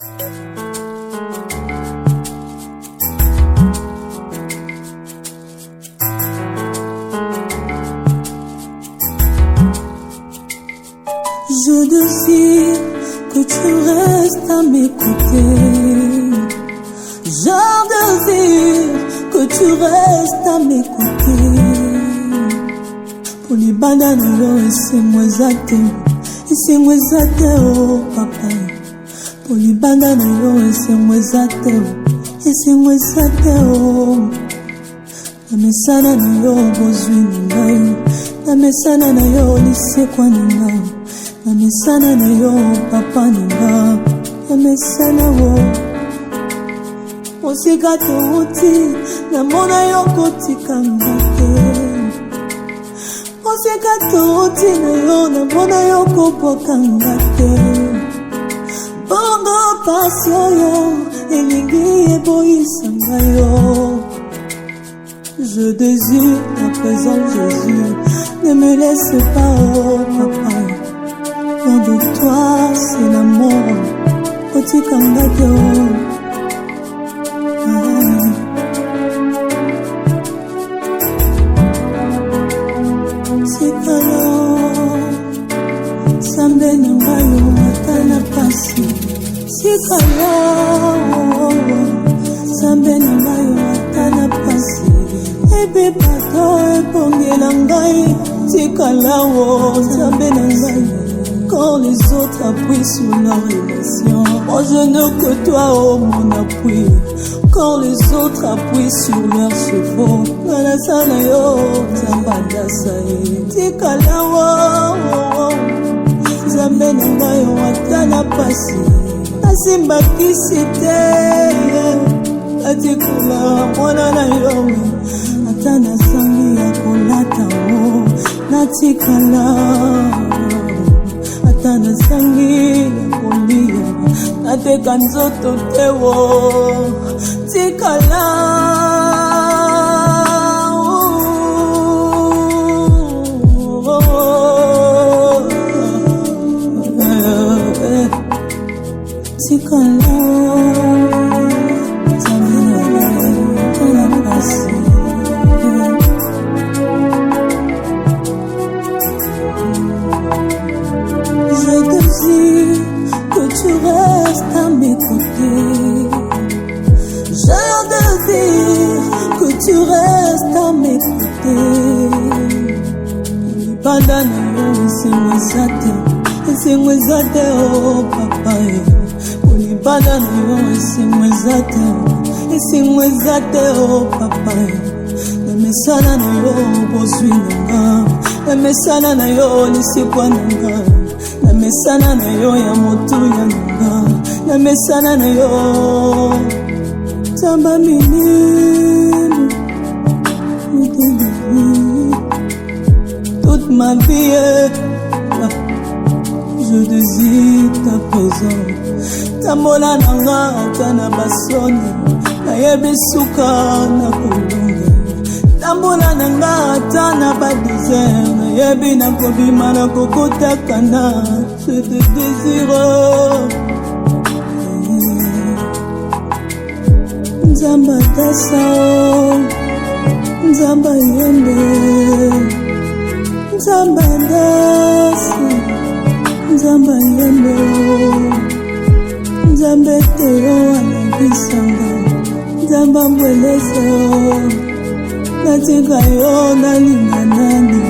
Je désire que tu restes à mes côtés. Je désire que tu restes à mes côtés. Pour les bananes, laissez-moi zater. Laissez-moi zater, oh papa. Pour les bananes, laissez-moi zater. Laissez-moi zater, oh. Namesana na yo bozwi ngai. Namesana na yo lisekwa nanga. Namesana na yo papa nanga. Namesana wo Mosika touti namona yo kotikanga te. Mosika touti na yo namona yo kopokanga te. Bongo pasio yo elingi eboyisanga yo. Je désire ta présence, Jésus. Ne me laisse pas, oh papa. Loin de toi, c'est l'amour. Otikangate, Sikalo, Sambe Nangayo, Matana Pasi. Sikalo, Sambe Nangayo, Matana Pasi. Ebe pato epongela ngai tikalawo Nzambe na ngai. Quand les autres appuient sur la relation, moi je n'ai que toi, oh mon appui. Quand les autres appuient sur leurs chevaux, nalasana yo Nzambanda sae tikalawo Nzambe na ngai watana pasi nasimba kisite atikula mwana na yo. Atana sangi ya kolata wo natikala. Atana sangi ya kolia nateka nzoto te wo tikala. Tikala que tu restes à mes côtés. Je désire que tu restes à mes côtés. Libandana yo laissez-moi zater, oh papa. Libandana yo laissez-moi zater, oh papa. Namesana na yo bozwi nanga. Namesana na yo lisekwa nanga. Namesana na yo ya motu ya nanga. Namesana na yo Tamba minime. Toute ma vie je désire ta présence. Tambola nanga atana basoni nayebi suka na kolonga. Tambola nanga atana ba désert nayebi na kobima na kokotakana. Je te désire Nzamba tasa Nzamba yembe Nzamba dasi Nzamba yembe Nzambe teo anabisanga. Nzamba mweleze natika yo nalinga nani.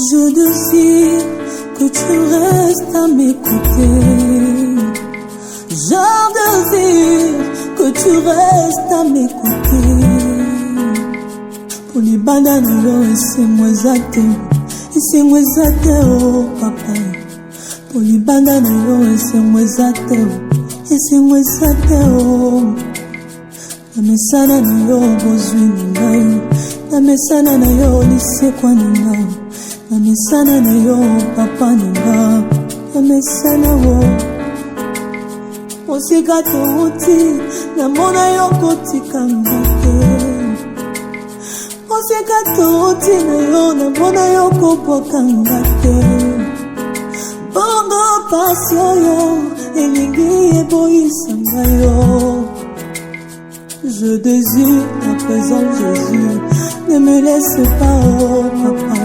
Je désire que tu restes à mes côtés. Je désire que tu restes à mes côtés. Pour les bananes, laissez-moi zater. Laissez-moi zater, oh papa. Pour les bananes, laissez-moi zater. Laissez-moi zater, oh. Namesana na yo bozwi ngai. Namesana na yo lisekwa nanga. namesana na yo papa nanga, namesana wo osika touti namona yo kotikanga te, osika touti na yo namona yo kopokanga te, bongo pasi oyo elingi eboyisanga yo. Je désire à présent Jésus, ne me laisse pas, oh papa.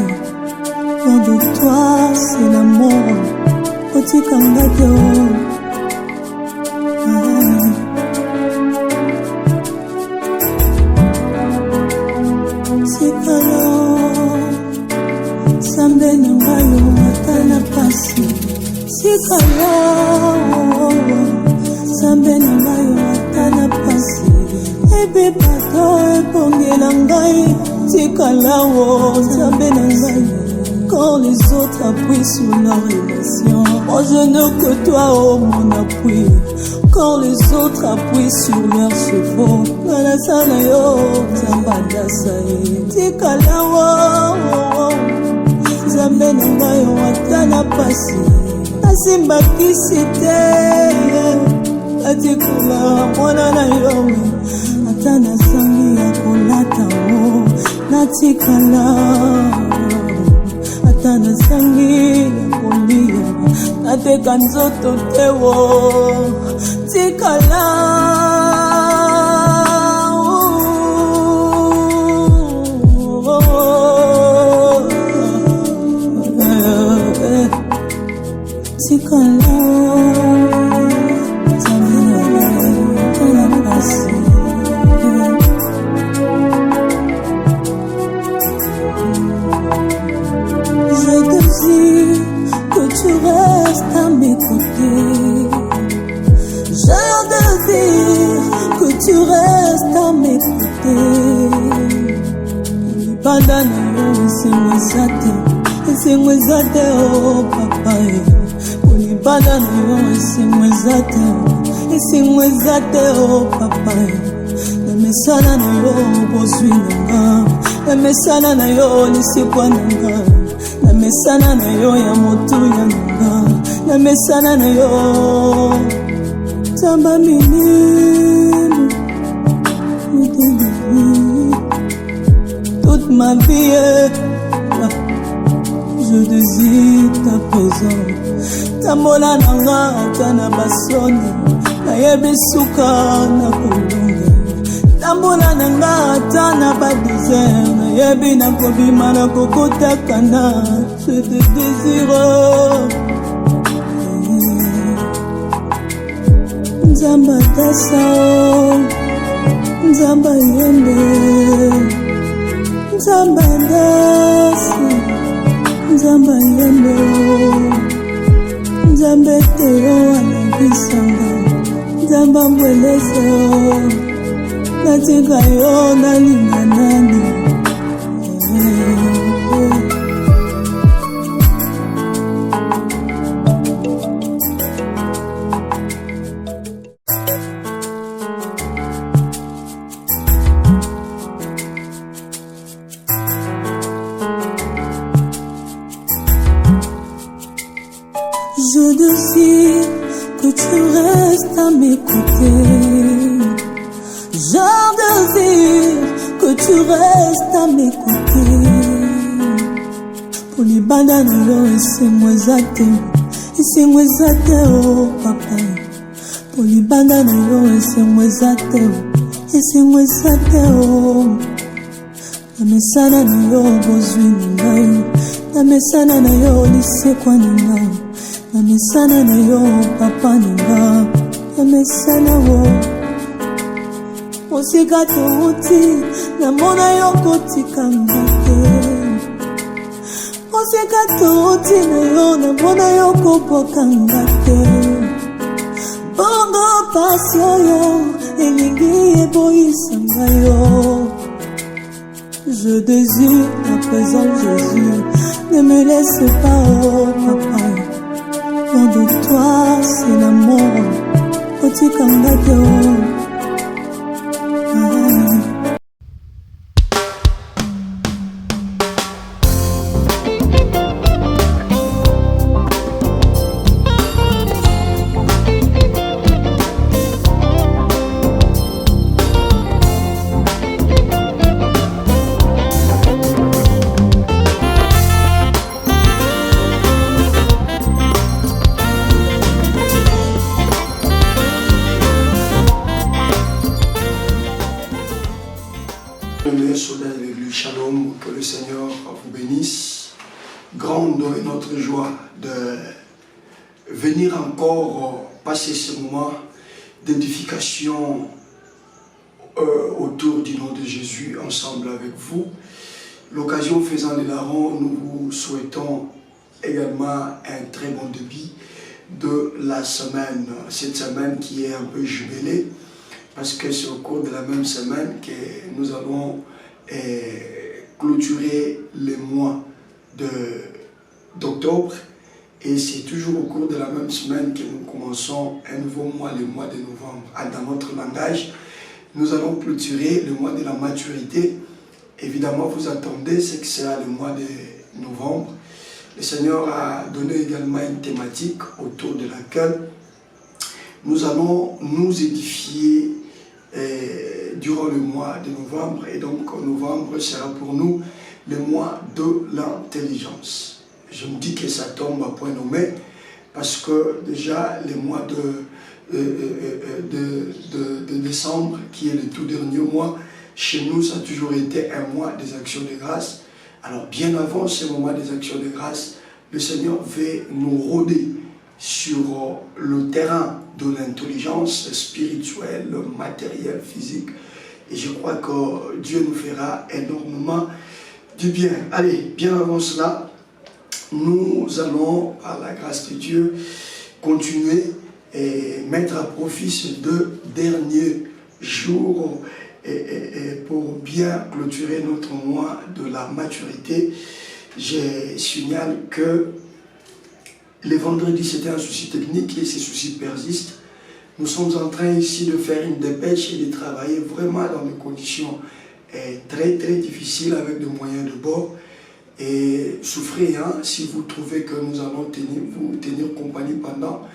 Loin de toi c'est la mort, otikanga te oh. Sikala sambe nanga yo atana pasi, sikala sambe nanga yo atana pasi, ebe bato ebongela ngai, sikala sambe nanga yo. Quand les autres appuient sur la relation, moi je ne que toi, oh mon appui. Quand les autres appuient sur leurs chevaux, la sana yo, zambada sae, tikala wo, zambe nanga yo atana pasi, asimba kisite, atikula mwana na yo, atana sangi ya kolata wo, natikala. Atana sangi ya kolia, nateka nzoto tewo, tikala. Tikala, que tu restes à mes côtés. J'ai de dire que tu restes à mes côtés. Libandana yo esemwezate oh papa. Libandana yo esemwezate oh papa. Namesana na yo bozwi nanga, namesana na yo lisikwa nanga, namesana na yo ya motu ya nanga, namesana na yo tamba minime, toute ma vie je désire ta présence. Tambola nanga atana basoni, nayebi suka na kolonga. Tambola nanga atana ba désert, nayebi na kobima na kokotakana. Je te désire, Nzamba tasa, Nzamba yende, Nzamba ndasi, Nzamba yende, Nzamba teo anabisanga, Nzamba mbweleze natika yo nalinga nani. Je désire que tu restes à mes côtés. Je désire que tu restes à mes côtés. Pour les bananes, esemwezate oh papa. Pour les bananes, esemwezate oh. Namesana na yo bozwi nanga, namesana na yo lisekwa nanga, namesana na yo papa nanga, namesana wo osika touti namona yo kotikanga te, osika touti na yo namona yo kopokanga te, bongo pasi oyo elingi eboyisanga yo. Je désire à présent Jésus, ne me laisse pas oh papa. Loin de toi c'est la mort, otikanga te oh. grande et notre joie de venir encore passer ce moment d'édification autour du nom de Jésus, ensemble avec vous. L'occasion faisant les larrons, nous vous souhaitons également un très bon début de la semaine. Cette semaine qui est un peu jumelée, parce que c'est au cours de la même semaine que nous allons clôturer les mois d'octobre. Et c'est toujours au cours de la même semaine que nous commençons un nouveau mois, le mois de novembre. Dans notre langage, nous allons clôturer le mois de la maturité. Évidemment, vous attendez ce que sera le mois de novembre. Le Seigneur a donné également une thématique autour de laquelle nous allons nous édifier durant le mois de novembre. Et donc, novembre sera pour nous le mois de l'intelligence. Je me dis que ça tombe à point nommé parce que déjà le mois de décembre, qui est le tout dernier mois, chez nous, ça a toujours été un mois des actions de grâce. Alors bien avant ce moment des actions de grâce, le Seigneur veut nous rôder sur le terrain de l'intelligence spirituelle, matérielle, physique. Et je crois que Dieu nous fera énormément du bien. Allez, bien avant cela, nous allons, par la grâce de Dieu, continuer et mettre à profit ces 2 derniers jours pour bien clôturer notre mois de la maturité. Je signale que le vendredi, c'était un souci technique et ces soucis persistent. Nous sommes en train ici de faire une dépêche et de travailler vraiment dans des conditions très très difficiles avec des moyens de bord. Et souffrez si vous trouvez que nous allons vous tenir compagnie pendant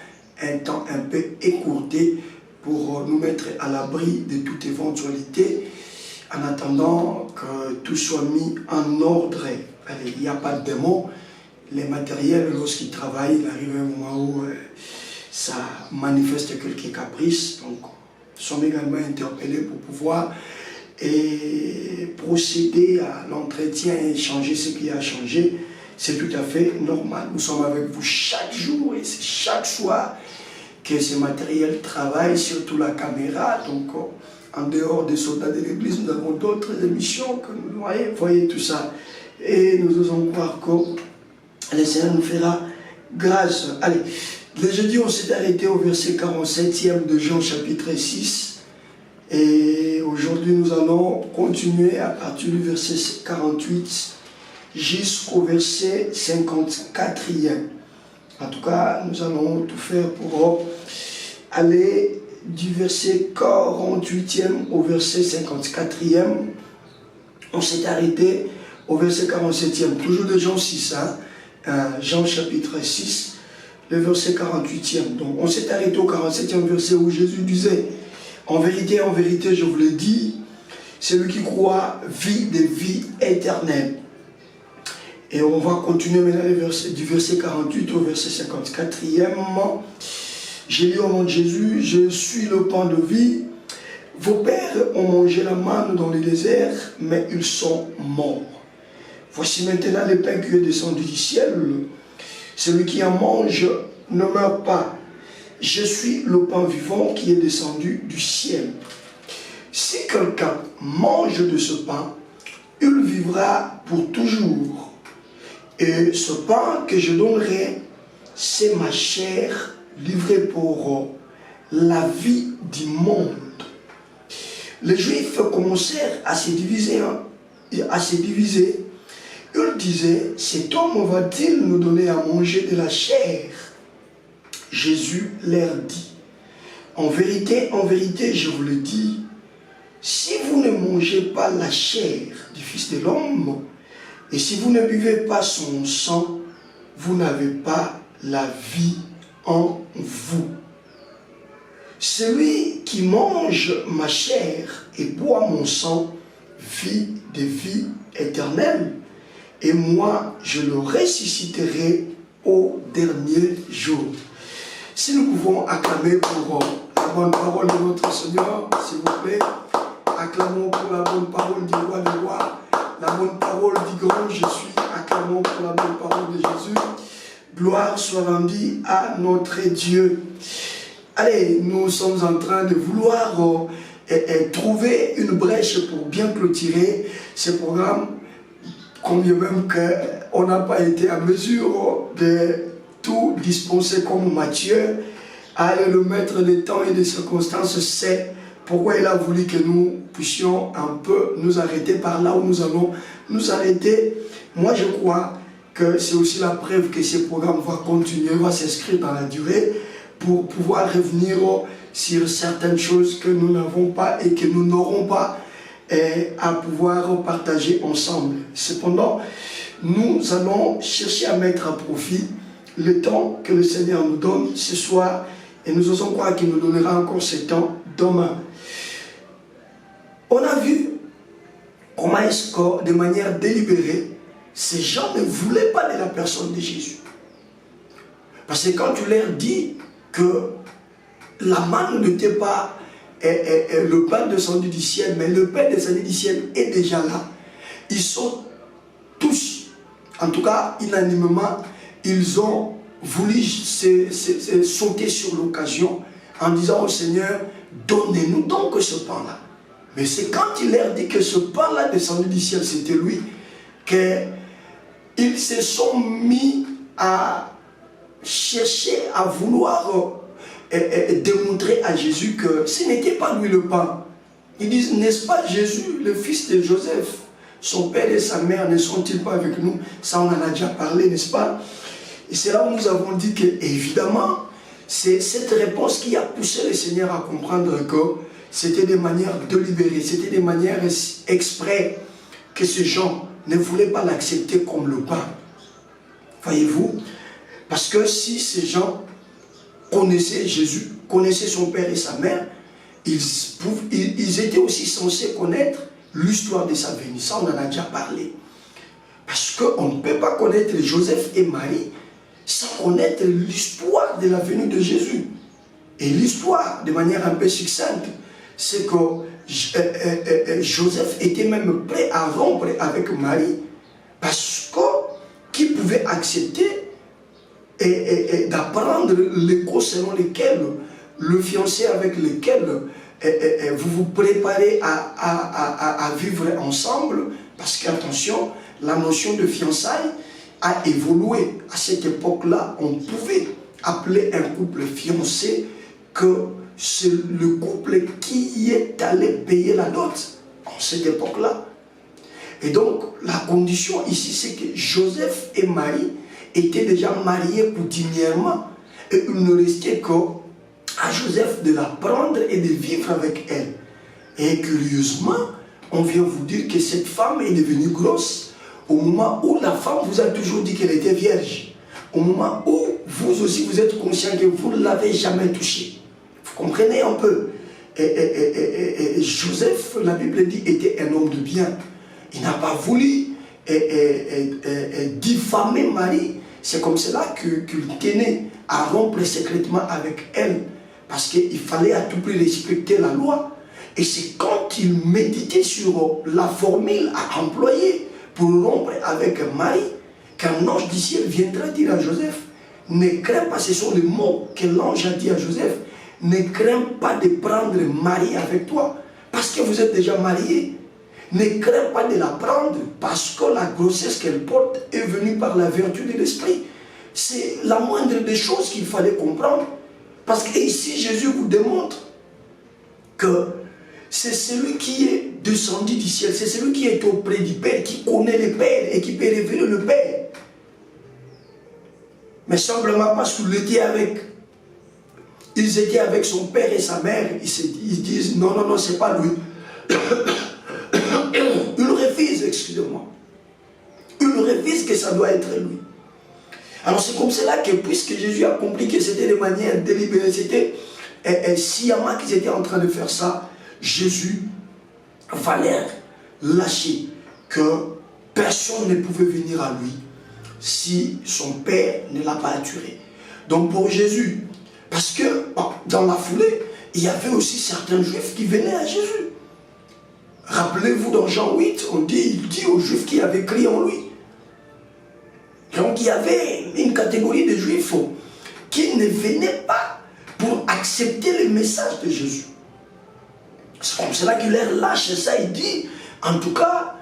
un temps un peu écourté pour nous mettre à l'abri de toute éventualité en attendant que tout soit mis en ordre. Allez, il n'y a pas de démon. Les matériels, lorsqu'ils travaillent, il arrive un moment où ça manifeste quelques caprices. Donc, nous sommes également interpellés pour pouvoir procéder à l'entretien et changer ce qui a changé. C'est tout à fait normal. Nous sommes avec vous chaque jour et c'est chaque soir que ce matériel travaille, surtout la caméra. Donc, en dehors des soldats de l'église, nous avons d'autres émissions que nous voyez tout ça. Et nous osons croire que le Seigneur nous fera grâce. Allez, le jeudi, on s'est arrêté au verset 47e de Jean chapitre 6. Et aujourd'hui, nous allons continuer à partir du verset 48 jusqu'au verset 54e. En tout cas, nous allons tout faire pour aller du verset 48e au verset 54e. On s'est arrêté au verset 47e, toujours de Jean 6, Jean chapitre 6, le verset 48e. Donc on s'est arrêté au 47e verset où Jésus disait: en vérité, je vous le dis, celui qui croit vit des vies éternelles. Et on va continuer maintenant du verset 48 au verset 54e. J'ai dit au nom de Jésus: je suis le pain de vie. Vos pères ont mangé la manne dans le désert, mais ils sont morts. Voici maintenant le pain qui est descendu du ciel. Celui qui en mange ne meurt pas. Je suis le pain vivant qui est descendu du ciel. Si quelqu'un mange de ce pain, il vivra pour toujours. Et ce pain que je donnerai, c'est ma chair livrée pour la vie du monde. Les Juifs commencèrent à se diviser. Ils disaient: cet homme va-t-il nous donner à manger de la chair? Jésus leur dit: en vérité, je vous le dis, si vous ne mangez pas la chair du Fils de l'homme, et si vous ne buvez pas son sang, vous n'avez pas la vie en vous. Celui qui mange ma chair et boit mon sang vit des vies éternelles, et moi je le ressusciterai au dernier jour. Si nous pouvons acclamer pour la bonne parole de notre Seigneur, s'il vous plaît, acclamons pour la bonne parole du roi des rois, la bonne parole du grand je suis. acclamons pour la bonne parole de Jésus. Gloire soit rendue à notre Dieu. Allez, nous sommes en train de vouloir trouver une brèche pour bien clôturer ce programme, combien même qu'on n'a pas été à mesure de tout dispenser comme Matthieu. Allez, le maître des temps et des circonstances sait pourquoi il a voulu que nous puissions un peu nous arrêter par là où nous allons nous arrêter. Moi, je crois que c'est aussi la preuve que ce programme va continuer, va s'inscrire dans la durée pour pouvoir revenir sur certaines choses que nous n'avons pas et que nous n'aurons pas à pouvoir partager ensemble. Cependant, nous allons chercher à mettre à profit le temps que le Seigneur nous donne ce soir et nous osons croire qu'il nous donnera encore ce temps demain. On a vu comment est-ce que, de manière délibérée, ces gens ne voulaient pas de la personne de Jésus. Parce que quand tu leur dis que la manne n'était pas le pain descendu du ciel, mais le pain descendu du ciel est déjà là, ils sont tous, en tout cas unanimement, ils ont voulu sauter sur l'occasion en disant au Seigneur, donnez-nous donc ce pain-là. Mais c'est quand il leur dit que ce pain-là descendu du ciel, c'était lui, qu'ils se sont mis à chercher, à vouloir démontrer à Jésus que ce n'était pas lui le pain. Ils disent, n'est-ce pas Jésus, le fils de Joseph? Son père et sa mère ne sont-ils pas avec nous? Ça, on en a déjà parlé, n'est-ce pas? Et c'est là où nous avons dit que, évidemment, c'est cette réponse qui a poussé le Seigneur à comprendre que c'était des manières délibérées, c'était des manières exprès que ces gens ne voulaient pas l'accepter comme le pain. Voyez-vous? Parce que si ces gens connaissaient Jésus, connaissaient son père et sa mère, ils étaient aussi censés connaître l'histoire de sa venue. Ça, on en a déjà parlé. Parce qu'on ne peut pas connaître Joseph et Marie sans connaître l'histoire de la venue de Jésus. Et l'histoire, de manière un peu succincte, c'est que Joseph était même prêt à rompre avec Marie parce qu'il pouvait accepter d'apprendre l'écho selon lequel le fiancé avec lequel vous vous préparez à vivre ensemble, parce qu'attention, la notion de fiançailles a évolué. À cette époque-là, on pouvait appeler un couple fiancé que c'est le couple qui est allé payer la dot en cette époque-là. Et donc, la condition ici, c'est que Joseph et Marie étaient déjà mariés coutumièrement. Et il ne restait qu'à Joseph de la prendre et de vivre avec elle. Et curieusement, on vient vous dire que cette femme est devenue grosse au moment où la femme vous a toujours dit qu'elle était vierge. Au moment où vous aussi vous êtes conscient que vous ne l'avez jamais touchée. Vous comprenez un peu? Joseph, la Bible dit, était un homme de bien. Il n'a pas voulu diffamer Marie. C'est comme cela qu'il tenait à rompre secrètement avec elle. Parce qu'il fallait à tout prix respecter la loi. Et c'est quand il méditait sur la formule à employer pour rompre avec Marie, qu'un ange du ciel viendra dire à Joseph, ne crains pas, ce sont les mots que l'ange a dit à Joseph, ne crains pas de prendre Marie avec toi, parce que vous êtes déjà mariés. Ne crains pas de la prendre, parce que la grossesse qu'elle porte est venue par la vertu de l'esprit. C'est la moindre des choses qu'il fallait comprendre. Parce que ici, Jésus vous démontre que c'est celui qui est descendu du ciel, c'est celui qui est auprès du Père, qui connaît le Père et qui peut révéler le Père. Mais simplement parce ils étaient avec son père et sa mère, ils disent non, non, non, c'est pas lui. Ils refusent, excusez-moi. Ils refusent que ça doit être lui. Alors c'est comme cela que, puisque Jésus a compris que c'était de manière délibérée, c'était sciemment qu'ils étaient en train de faire ça, Jésus va leur lâcher que personne ne pouvait venir à lui si son père ne l'a pas attiré. Donc pour Jésus, parce que dans la foulée, il y avait aussi certains juifs qui venaient à Jésus. Rappelez-vous dans Jean 8, il dit aux juifs qui avaient crié en lui. Donc il y avait une catégorie de juifs qui ne venaient pas pour accepter le message de Jésus. C'est comme cela qu'il leur lâche ça. Il dit, en tout cas,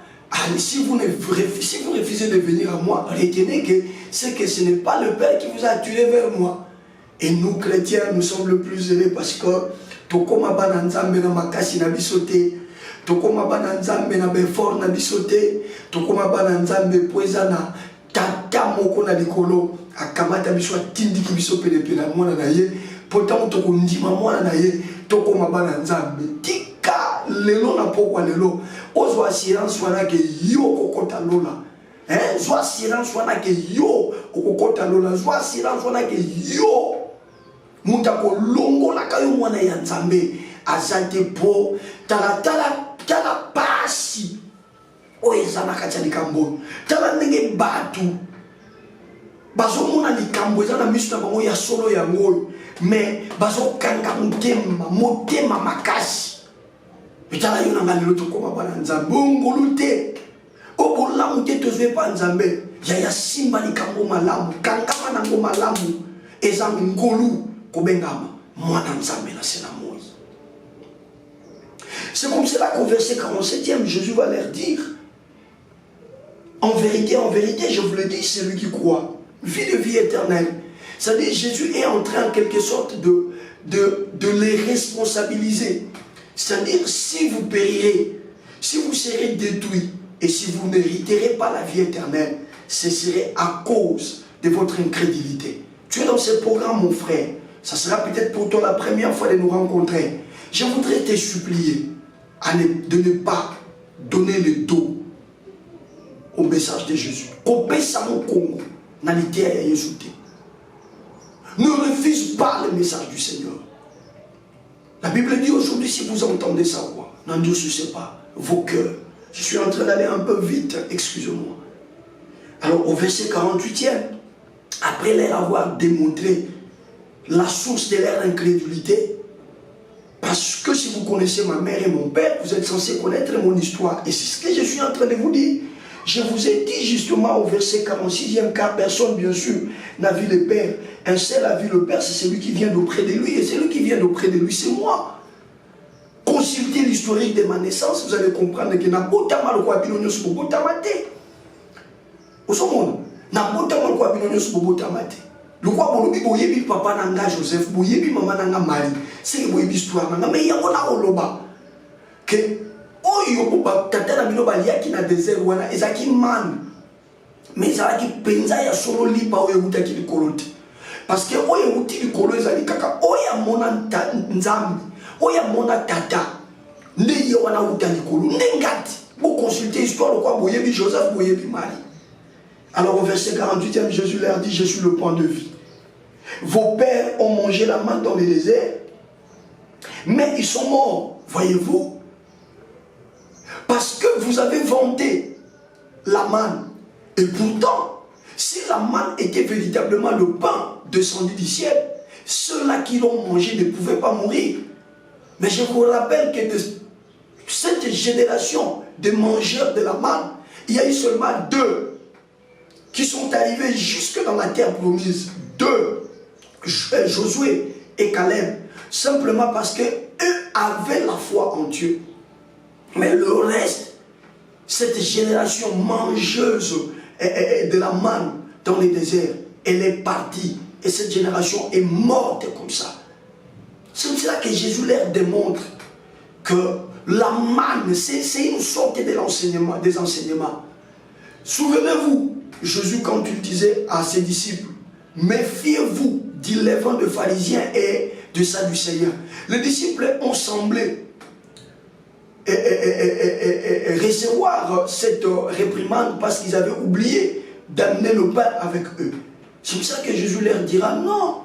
si vous refusez de venir à moi, retenez que ce n'est pas le Père qui vous a attiré vers moi. Et nous, chrétiens, nous sommes le plus heureux parce que tokoma bana nzambe na makasi na bisote, tokoma bana nzambe na befort na bisote, tokoma bana nzambe poeza na tata moko na likolo akamata biso atindiki biso pele pele mwana na ye, pourtant toko ndima mwana na ye, tokoma bana nzambe. Tika lelo na pokwa lelo, ozo assurance wana ke yo kokota lola. Zwa assurance wana ke yo kokota lola, zwa assurance wana ke yo muta ko longo la kayo mwana ya nzambe azate po tala pasi oezana kacha likambo tala ndenge batu bazo mona likambo ezana misu na bango ya solo ya ngoyo mais bazo kanga motema makasi bitala yo na ngalelo tokoma bana nzambe ngolute obola mute tozwe pa nzambe ya simba likambo malamu kangama nango malamu eza ngolu kobengama mwana nzambe na sena Moïse. C'est comme cela qu'au verset 47e, Jésus va leur dire, en vérité, je vous le dis, c'est lui qui croit, vit de vie éternelle. C'est-à-dire Jésus est en train en quelque sorte de les responsabiliser. C'est-à-dire si vous périrez, si vous serez détruits, et si vous n'hériterez pas la vie éternelle, ce serait à cause de votre incrédulité. Tu es dans ce programme, mon frère. Ça sera peut-être pour toi la première fois de nous rencontrer. Je voudrais te supplier de ne pas donner le dos au message de Jésus. Ne refuse pas le message du Seigneur. La Bible dit aujourd'hui, si vous entendez sa voix, n'endurcissez pas vos cœurs. Je suis en train d'aller un peu vite, excusez-moi. Alors au verset 48e, après leur avoir démontré la source de leur incrédulité, parce que si vous connaissez ma mère et mon père, vous êtes censé connaître mon histoire. Et c'est ce que je suis en train de vous dire. Je vous ai dit justement au verset 46e, car personne, bien sûr, n'a vu le Père. Un seul a vu le Père, c'est celui qui vient d'auprès de lui. Et celui qui vient d'auprès de lui, c'est moi. Consultez l'historique de ma naissance, vous allez comprendre que n'a pas mal quoi binonyo sur botamate. Au second, n'a pas mal quoi binonyo sur botamate. Le quoi bolobi boyebi papa nanga Joseph, boyebi maman nanga Marie. C'est boyebi histoire nanga mais yango na oloba que oyo boba tata na bino balia ki na désert wana ezaki man. Mais ezaki penza ya solo lipa oyo mutaki likolote. Parce que oyo muti likolo ezali kaka oya mona nzambi. Oya mona tata nde ye wana uta likolo ndengati bo consulter histoire le quoi boyebi Joseph boyebi Marie. Alors au verset 48e, Jésus leur dit, je suis le pain de vie. Vos pères ont mangé la manne dans le désert, mais ils sont morts, voyez-vous. Parce que vous avez vanté la manne. Et pourtant, si la manne était véritablement le pain descendu du ciel, ceux-là qui l'ont mangé ne pouvaient pas mourir. Mais je vous rappelle que de cette génération de mangeurs de la manne, il y a eu seulement 2 qui sont arrivés jusque dans la terre promise. 2, Josué et Caleb, simplement parce qu'eux avaient la foi en Dieu. Mais le reste, cette génération mangeuse de la manne dans les déserts, elle est partie. Et cette génération est morte comme ça. C'est comme cela que Jésus leur démontre que la manne, c'est une sorte de l'enseignement, des enseignements. Souvenez-vous, Jésus, quand il disait à ses disciples, méfiez-vous du levain de pharisiens et de sadducéens. Les disciples ont semblé recevoir cette réprimande parce qu'ils avaient oublié d'amener le pain avec eux. C'est pour ça que Jésus leur dira, non,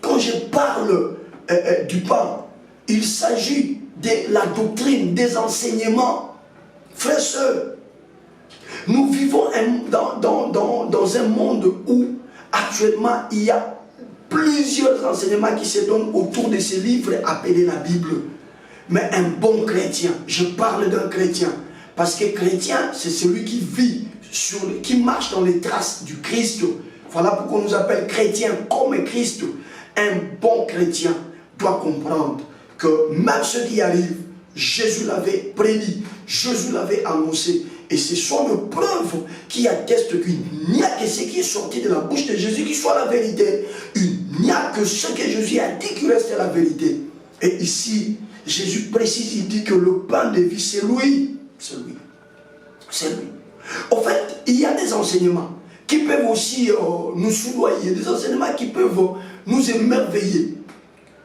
quand je parle du pain, il s'agit de la doctrine, des enseignements. Frères et sœurs, nous vivons dans un monde où actuellement il y a plusieurs enseignements qui se donnent autour de ces livres appelés la Bible. Mais un bon chrétien, je parle d'un chrétien, parce que chrétien c'est celui qui vit qui marche dans les traces du Christ. Voilà pourquoi on nous appelle chrétiens comme Christ. Un bon chrétien doit comprendre que même ce qui arrive, Jésus l'avait prédit, Jésus l'avait annoncé. Et ce sont les preuves qui attestent qu'il n'y a que ce qui est sorti de la bouche de Jésus qui soit la vérité. Il n'y a que ce que Jésus a dit qui reste la vérité. Et ici, Jésus précise, il dit que le pain de vie, c'est lui. C'est lui. C'est lui. En fait, il y a des enseignements qui peuvent aussi nous soudoyer, des enseignements qui peuvent nous émerveiller.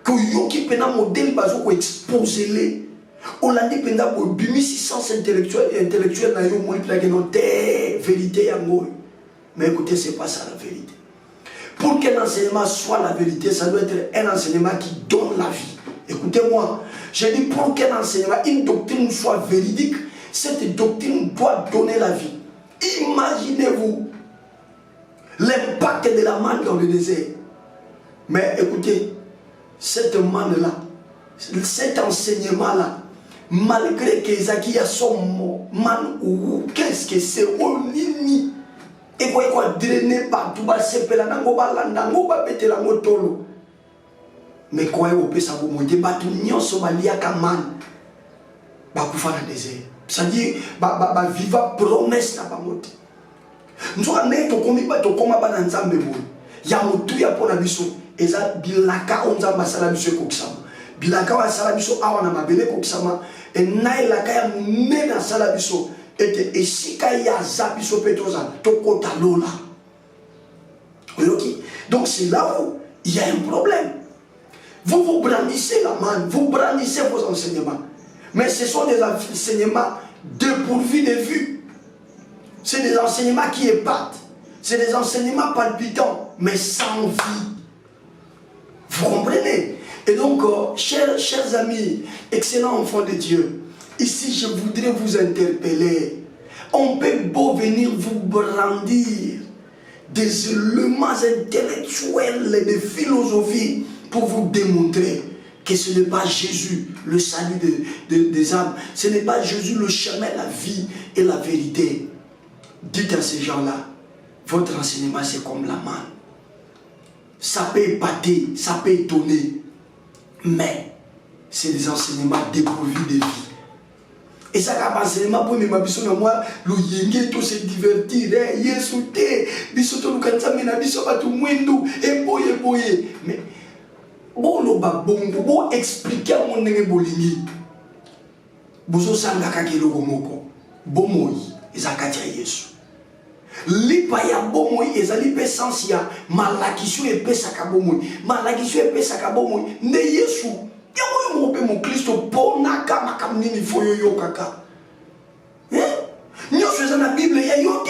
Que yo qui pena modèle bazo exposer les Hollandi penda pour bimi 600 intellectuels na yo moi plaque non vérité ya moi. Mais écoutez, c'est pas ça la vérité. Pour qu'un enseignement soit la vérité, ça doit être un enseignement qui donne la vie. Écoutez-moi, j'ai dit pour qu'un enseignement, une doctrine soit véridique, cette doctrine doit donner la vie. Imaginez-vous l'impact de la manne dans le désert. Mais écoutez, cette manne-là, cet enseignement-là, malgré que Zaki a son man ou qu'est-ce que c'est au nini et quoi drainer partout bas sepela nango balanda ngo ba betela ngotolo mais quoi au pesa bo monte batu nyonso balia ka man ba kufa na désert ça dit ba viva promesse na ba monte nzoka ne to komi ba to koma ba na nzambe bo ya mutu ya pona biso eza bilaka onza masala biso ko kisama bilaka wa sala biso awa na mabele ko kisama et nailaka ya munena sala biso et esika ya zabiso petoza tokota lola. Donc c'est là où il y a un problème. Vous brandissez la manne, vous brandissez vos enseignements, mais ce sont des enseignements dépourvus de vue. C'est des enseignements qui épatent, c'est des enseignements palpitants, mais sans vie. Vous comprenez? Et donc, chers amis, excellents enfants de Dieu, ici je voudrais vous interpeller. On peut beau venir vous brandir des éléments intellectuels et de philosophie pour vous démontrer que ce n'est pas Jésus le salut des âmes, ce n'est pas Jésus le chemin, la vie et la vérité. Dites à ces gens-là, votre enseignement c'est comme la manne. Ça peut épater, ça peut étonner, mais c'est des enseignements dépourvus de vie. Et ça a enseignement pour mes biso na moi le yenge to se divertir yesu te biso to lukanza mena biso batu mwendu e boye mais bon lo ba bongo bo expliquer mon ndenge bolingi bozo sanga ka kiloko moko bomoi ezakati ya Yesu lipa ya bomoi ezali pe sens ya malakisho epesaka bomoi malakisho epesaka bomoi nde Yesu yango yo mpe mo Kristo pona kama kamnini foyo yo kaka nyo faisant la Bible ya yoke.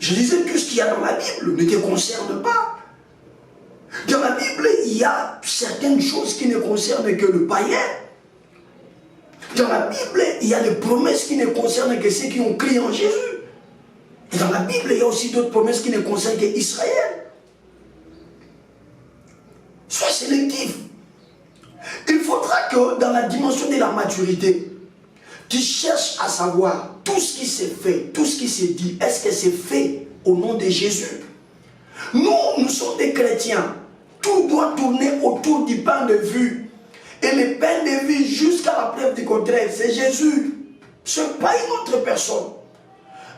Je disais tout ce qu'il y a dans la Bible ne te concerne pas. Dans la Bible, il y a certaines choses qui ne concernent que le païen. Dans la Bible, il y a des promesses qui ne concernent que ceux qui ont crié en Jésus. Et dans la Bible, il y a aussi d'autres promesses qui ne concernent que Israël. Sois sélectif. Il faudra que dans la dimension de la maturité, tu cherches à savoir tout ce qui s'est fait, tout ce qui s'est dit, est-ce que c'est fait au nom de Jésus? Nous sommes des chrétiens. Tout doit tourner autour du pain de vue. Et le pain de vie jusqu'à la preuve du contraire, c'est Jésus. Ce n'est pas une autre personne.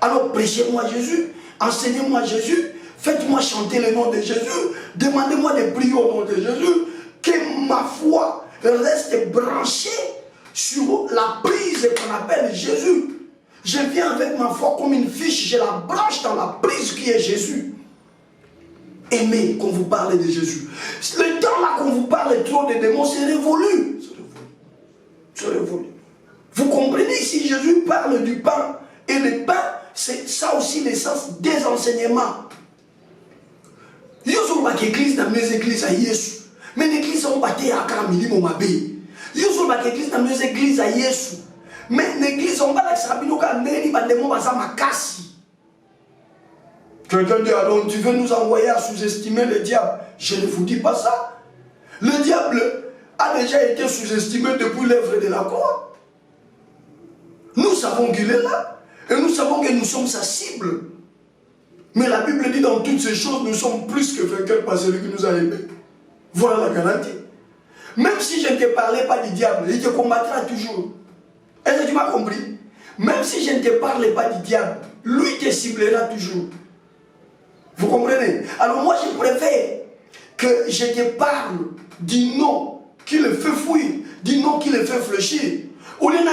Alors prêchez-moi Jésus, enseignez-moi Jésus, faites-moi chanter le nom de Jésus, demandez-moi de prier au nom de Jésus, que ma foi reste branchée sur la prise qu'on appelle Jésus. Je viens avec ma foi comme une fiche, je la branche dans la prise qui est Jésus. Aimez qu'on vous parle de Jésus. Le temps là qu'on vous parle trop de démons, c'est révolu. C'est révolu. Vous comprenez ici, Jésus parle du pain. Et le pain, c'est ça aussi l'essence des enseignements. Il y a une église dans mes églises à Yesu. Mais l'église on battait à Karamili Momabe. Il y a une église dans mes églises à Yesu. Mais l'église on bat à Sarabino Kandeli Bademo Bazama Kassi. Quelqu'un dit alors tu veux nous envoyer à sous-estimer le diable? Je ne vous dis pas ça. Le diable a déjà été sous-estimé depuis l'œuvre de la croix. Nous savons qu'il est là. Et nous savons que nous sommes sa cible. Mais la Bible dit dans toutes ces choses, nous sommes plus que vainqueurs par celui qui nous a aimés. Voilà la garantie. Même si je ne te parlais pas du diable, il te combattra toujours. Est-ce que tu m'as compris? Même si je ne te parlais pas du diable, lui te ciblera toujours. Vous comprenez? Alors moi je préfère que je te parle du nom qui le fait fuir, du nom qui le fait fléchir. Au lieu de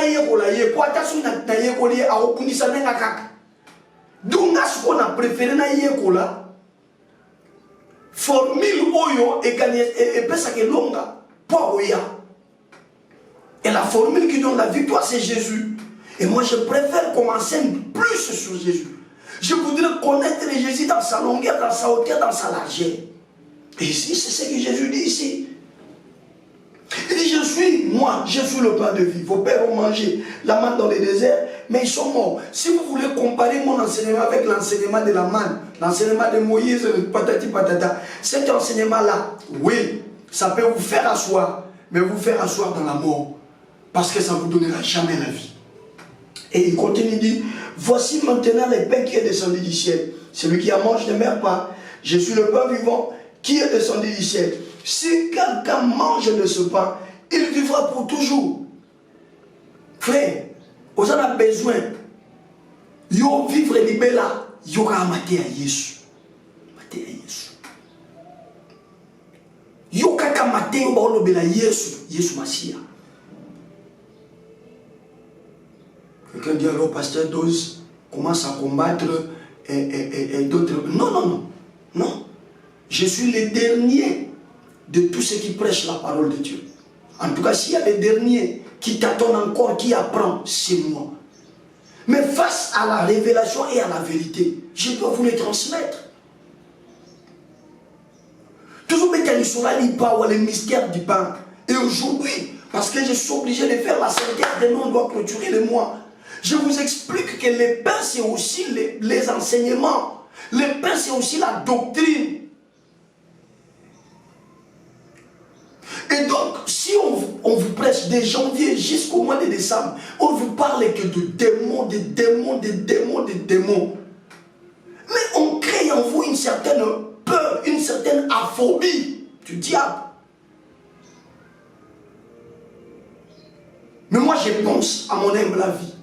donc ce qu'on a préféré na yekola formule oyo et pesa ke longa pour oya. Et la formule qui donne la victoire c'est Jésus. Et moi je préfère commencer plus sur Jésus. Je voudrais connaître Jésus dans sa longueur, dans sa hauteur, dans sa largeur. Et ici c'est ce que Jésus dit ici. Il dit, je suis le pain de vie. Vos pères ont mangé la manne dans le désert, mais ils sont morts. Si vous voulez comparer mon enseignement avec l'enseignement de la manne, l'enseignement de Moïse, patati patata, cet enseignement-là, oui, ça peut vous faire asseoir, mais vous faire asseoir dans la mort, parce que ça ne vous donnera jamais la vie. Et il continue, il dit, voici maintenant le pain qui est descendu du ciel. Celui qui en mange ne meurt pas. Je suis le pain vivant qui est descendu du ciel. Si quelqu'un mange de ce pain, il vivra pour toujours. Frère, vous en avez besoin. Yo vivre libéla, yo ka maté à Jésus. Maté à Jésus. Yo ka maté yo ba lobela Jésus, Jésus Massia. Quelqu'un dit alors pasteur Dose commence à combattre et d'autres. Non, non, non. Non. Je suis le dernier de tous ceux qui prêchent la parole de Dieu. En tout cas, s'il y a des derniers qui t'attendent encore, qui apprennent, c'est moi. Mais face à la révélation et à la vérité, je dois vous les transmettre. Toujours mécanique sur la lipa ou les mystères du pain. Et aujourd'hui, parce que je suis obligé de faire la synthèse des noms, on doit clôturer les mois. Je vous explique que les pains, c'est aussi les enseignements. Les pains, c'est aussi la doctrine. Et donc, si on vous prêche de janvier jusqu'au mois de décembre, on ne vous parle que de démons, de démons, de démons, de démons. Mais on crée en vous une certaine peur, une certaine aphobie du diable. Mais moi, je pense, à mon humble avis,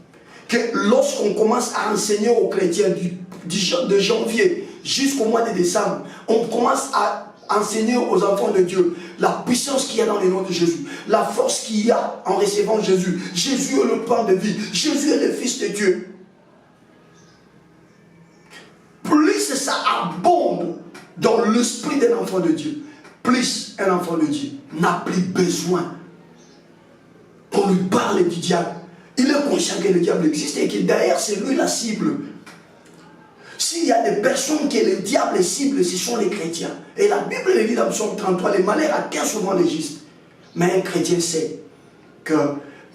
que lorsqu'on commence à enseigner aux chrétiens de janvier jusqu'au mois de décembre, on commence à enseigner aux enfants de Dieu la puissance qu'il y a dans le nom de Jésus, la force qu'il y a en recevant Jésus. Jésus est le pain de vie, Jésus est le Fils de Dieu. Plus ça abonde dans l'esprit d'un enfant de Dieu, plus un enfant de Dieu n'a plus besoin qu'on lui parle du diable. Il est conscient que le diable existe et que derrière c'est lui la cible. S'il y a des personnes que le diable cible, ce sont les chrétiens. Et la Bible le dit dans Psaume 33, les malheurs atteignent souvent les justes. Mais un chrétien sait que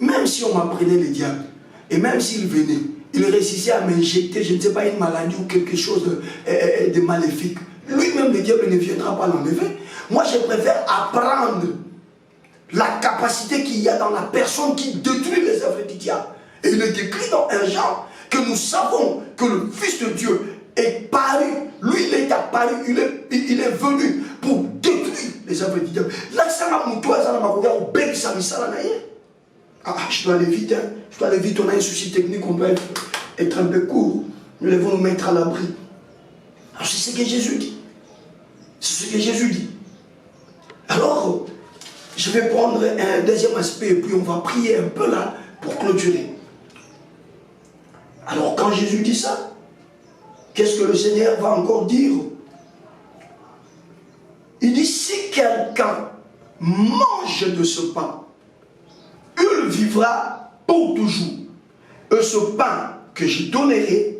même si on m'apprenait le diable, et même s'il venait, il réussissait à m'injecter, je ne sais pas, une maladie ou quelque chose de maléfique, lui-même le diable ne viendra pas l'enlever. Moi je préfère apprendre la capacité qu'il y a dans la personne qui détruit les œuvres du diable. Et il est écrit dans 1 Jean que nous savons que le Fils de Dieu est paru, lui il est apparu, il est venu pour détruire les œuvres du diable. Là, ça m'a montré, ça m'a montré, on bête, ça m'a dit, je dois aller vite, hein. Je dois aller vite, on a un souci technique, on doit être un peu court. Nous devons nous mettre à l'abri. Alors c'est ce que Jésus dit. C'est ce que Jésus dit. Alors, je vais prendre un deuxième aspect et puis on va prier un peu là pour clôturer. Alors quand Jésus dit ça, qu'est-ce que le Seigneur va encore dire? Il dit, si quelqu'un mange de ce pain, il vivra pour toujours. Et ce pain que je donnerai,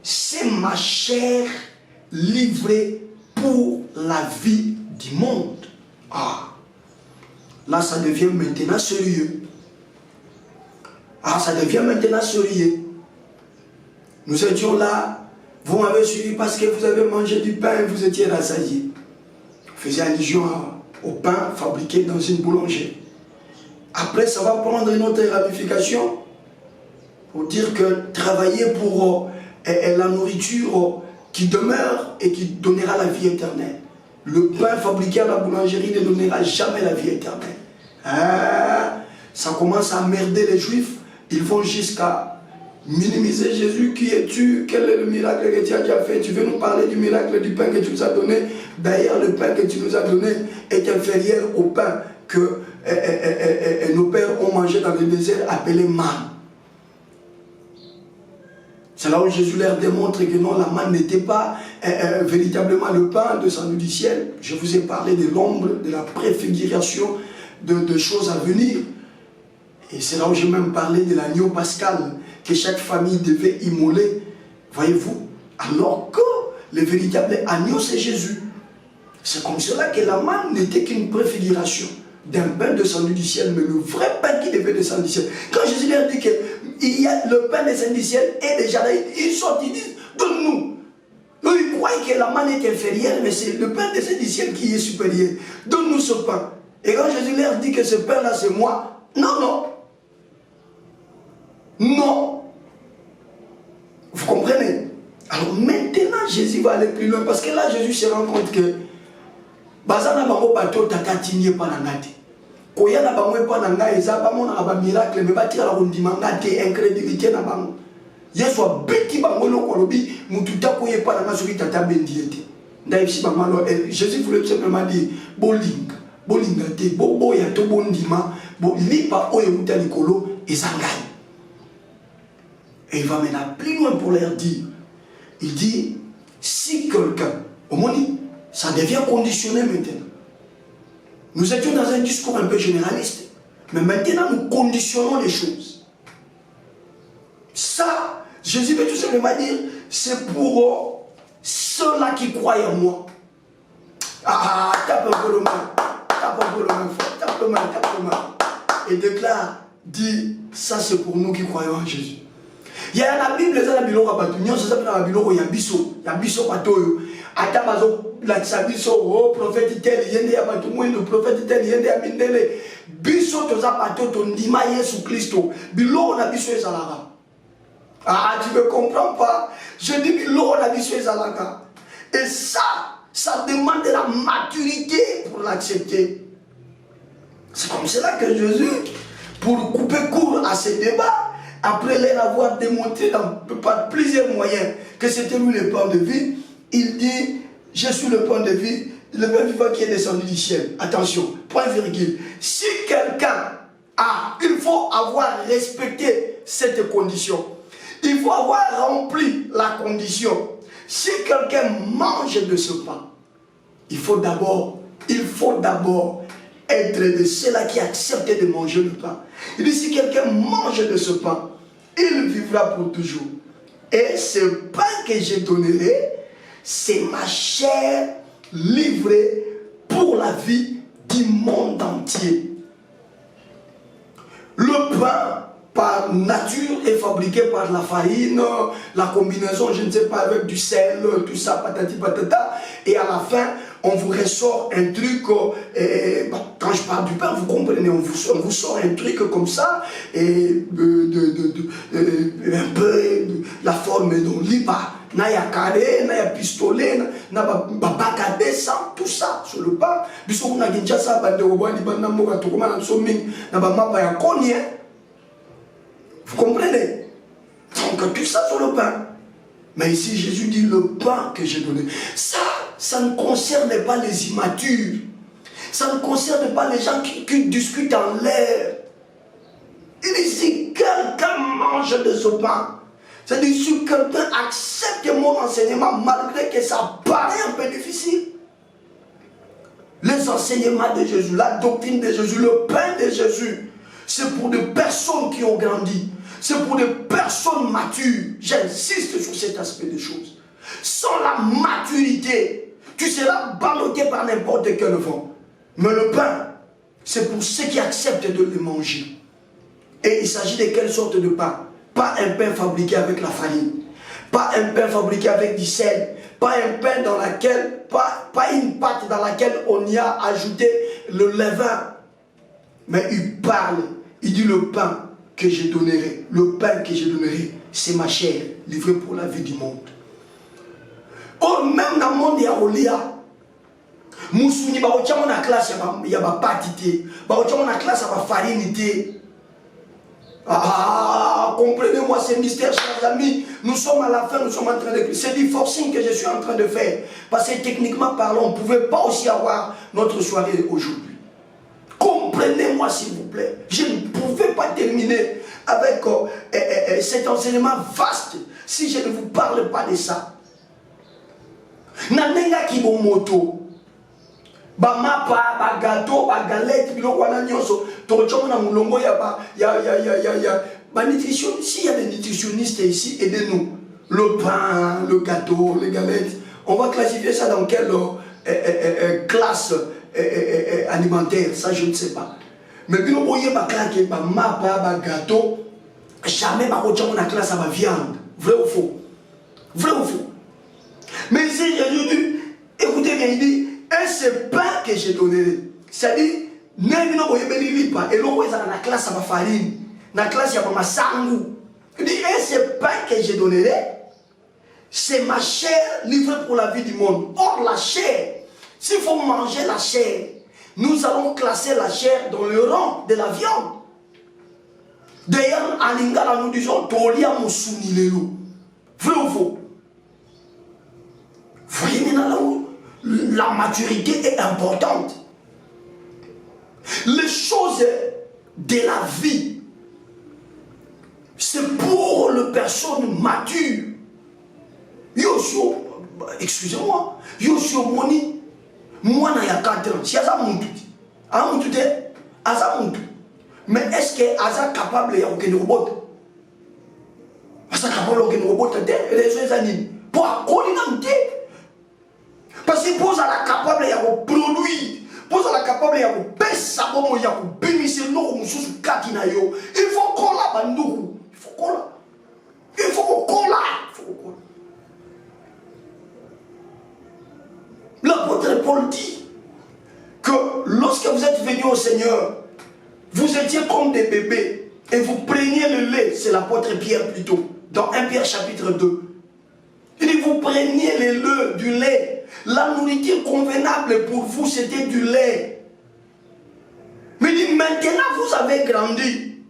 c'est ma chair livrée pour la vie du monde. Ah, là ça devient maintenant sérieux. Ah, ça devient maintenant sérieux. Nous étions là, vous m'avez suivi parce que vous avez mangé du pain et vous étiez rassasiés. On faisait allusion au pain fabriqué dans une boulangerie. Après, ça va prendre une autre ramification. Pour dire que travailler pour la nourriture qui demeure et qui donnera la vie éternelle. Le pain fabriqué à la boulangerie ne donnera jamais la vie éternelle. Ça commence à merder les Juifs. Ils vont jusqu'à minimiser Jésus. Qui es-tu? Quel est le miracle que tu as déjà fait? Tu veux nous parler du miracle du pain que tu nous as donné? D'ailleurs, le pain que tu nous as donné est inférieur au pain que nos pères ont mangé dans le désert appelé manne. C'est là où Jésus leur démontre que non, la manne n'était pas véritablement le pain descendu du ciel. Je vous ai parlé de l'ombre, de la préfiguration de choses à venir. Et c'est là où j'ai même parlé de l'agneau pascal que chaque famille devait immoler. Voyez-vous? Alors que le véritable agneau, c'est Jésus. C'est comme cela que la manne n'était qu'une préfiguration d'un pain descendu du ciel, mais le vrai pain qui devait descendre du ciel. Quand Jésus leur dit que il y a le pain descendu du ciel et déjà là, ils sortent, ils disent, donne-nous. Ils croient que la manne est inférieure, mais c'est le pain descendu du ciel qui est supérieur. Donne-nous ce pain. Et quand Jésus leur dit que ce pain-là, c'est moi, non, non. Non. Vous comprenez? Alors maintenant, Jésus va aller plus loin, parce que là, Jésus se rend compte que bazana bango bato tata tinye pa na ngati. Koya na bango pa na ngai eza ba mona ba miracle me batira la kondima ngati incrédulité na bango. Yesu abeti bango lokolobi mutu ta koye pa na ngasoki tata bendiete. Ndaibisi bamalo Jésus voulait simplement dire bolinga, bolinga te bobo ya to bondima, bo lipa oyo muta likolo ezangai. Et il va maintenant plus loin pour leur dire. Il dit si quelqu'un au moins ça devient conditionné maintenant. Nous étions dans un discours un peu généraliste, mais maintenant nous conditionnons les choses. Ça, Jésus veut tout simplement dire, c'est pour ceux-là qui croient en moi. Ah, tape un peu le main, tape un peu le main, tape le main. Et déclare, dit, ça c'est pour nous qui croyons en Jésus. Il y a la Bible, il y a la Bible, il y a biso patoyo. Atabazo la sabiso o prophète tel yende ya batu mwendo prophète tel yende ya mindele biso toza pato to ndima Yesu Kristo bilo na biso ezalaka. Ah, tu ne comprends pas? Je dis bilo na biso ezalaka. Et ça demande de la maturité pour l'accepter. C'est comme cela que Jésus, pour couper court à ce débat, après leur avoir démontré par plusieurs moyens que c'était lui le pain de vie, il dit, je suis le pain de vie, le pain vivant qui est descendu du ciel. Attention, point virgule. Si quelqu'un a, il faut avoir respecté cette condition. Il faut avoir rempli la condition. Si quelqu'un mange de ce pain, il faut d'abord être de ceux-là qui acceptent de manger le pain. Il dit, si quelqu'un mange de ce pain, il vivra pour toujours. Et ce pain que je donnerai, c'est ma chair livrée pour la vie du monde entier. Le pain, par nature, est fabriqué par la farine, la combinaison, je ne sais pas, avec du sel, tout ça, patati patata. Et à la fin, on vous ressort un truc, quand je parle du pain, vous comprenez, on vous sort un truc comme ça, et un peu la forme de lipa. Naya carré, naya pistolet, na babakade sans tout ça sur le pain. Bisou na Kinshasa bande obani banda moka tokoma na soming na ba mapa ya konye. Vous comprenez? Donc tout ça sur le pain. Mais ici Jésus dit le pain que j'ai donné. Ça ne concerne pas les immatures. Ça ne concerne pas les gens qui discutent en l'air. Il dit si quelqu'un mange de ce pain, c'est-à-dire si quelqu'un accepte mon enseignement malgré que ça paraît un peu difficile. Les enseignements de Jésus, la doctrine de Jésus, le pain de Jésus, c'est pour des personnes qui ont grandi. C'est pour des personnes matures. J'insiste sur cet aspect des choses. Sans la maturité, tu seras ballotté par n'importe quel vent. Mais le pain, c'est pour ceux qui acceptent de le manger. Et il s'agit de quelle sorte de pain? Pas un pain fabriqué avec la farine. Pas un pain fabriqué avec du sel. Pas un pain dans laquelle, pas une pâte dans laquelle on y a ajouté le levain. Mais il parle, il dit le pain que je donnerai, le pain que je donnerai, c'est ma chair, livrée pour la vie du monde. Or, même dans le monde, il y a Olia. Moussouni, il y a une classe, il y a une pâte, il y a une classe, il y a une farine. Ah, comprenez-moi ces mystères, chers amis. Nous sommes à la fin, nous sommes en train de... C'est du forcing que je suis en train de faire. Parce que techniquement parlant, on ne pouvait pas aussi avoir notre soirée aujourd'hui. Comprenez-moi s'il vous plaît. Je ne pouvais pas terminer avec cet enseignement vaste si je ne vous parle pas de ça. Nanenga ki bo moto. Ba mapa, ba gâteau, ba galette, biloko wana nyonso. Tokochoma na mulongo ya ba nutrition. S'il y a des nutritionnistes ici, aidez-nous. Le pain, le gâteau, les galettes. On va classifier ça dans quelle classe alimentaire, ça je ne sais pas. Mais bien voyez ma claque, ma mapa, ma gâteau, jamais ma rochon na classe à ma viande. Vrai ou faux? Vrai ou faux? Mais ici Jésus dit, écoutez bien, il dit, et ce pain que j'ai donné, c'est-à-dire, n'est-ce pas et l'eau est dans la classe à ma farine, dans la classe à ma sangou. Il dit, et ce pain que j'ai donné, c'est ma chair livrée pour la vie du monde. Or la chair, s'il faut manger la chair, nous allons classer la chair dans le rang de la viande. D'ailleurs, en lingala, nous disons Tolia Mousouni Lelo. Vrai ou faux? Voyez maintenant là où la maturité est importante. Les choses de la vie, c'est pour les personnes matures. Yoshio, excusez-moi, Yoshio Moni. Moi, il y a 4 ans. Si Aza Moutou, Aza Moutou. Mais est-ce que Aza capable de faire un robot? Aza capable de faire un robot? Les années. Pour accoler. Parce qu'il pose à la capable de faire un produit. Pose à la capable de faire un pèse. Il faut qu'on la bandou. Il faut qu'on la. Il faut qu'on la. L'apôtre Paul dit que lorsque vous êtes venus au Seigneur, vous étiez comme des bébés et vous preniez le lait, c'est l'apôtre Pierre plutôt, dans 1 Pierre chapitre 2. Il dit vous preniez du lait, la nourriture convenable pour vous c'était du lait. Mais il dit maintenant vous avez grandi,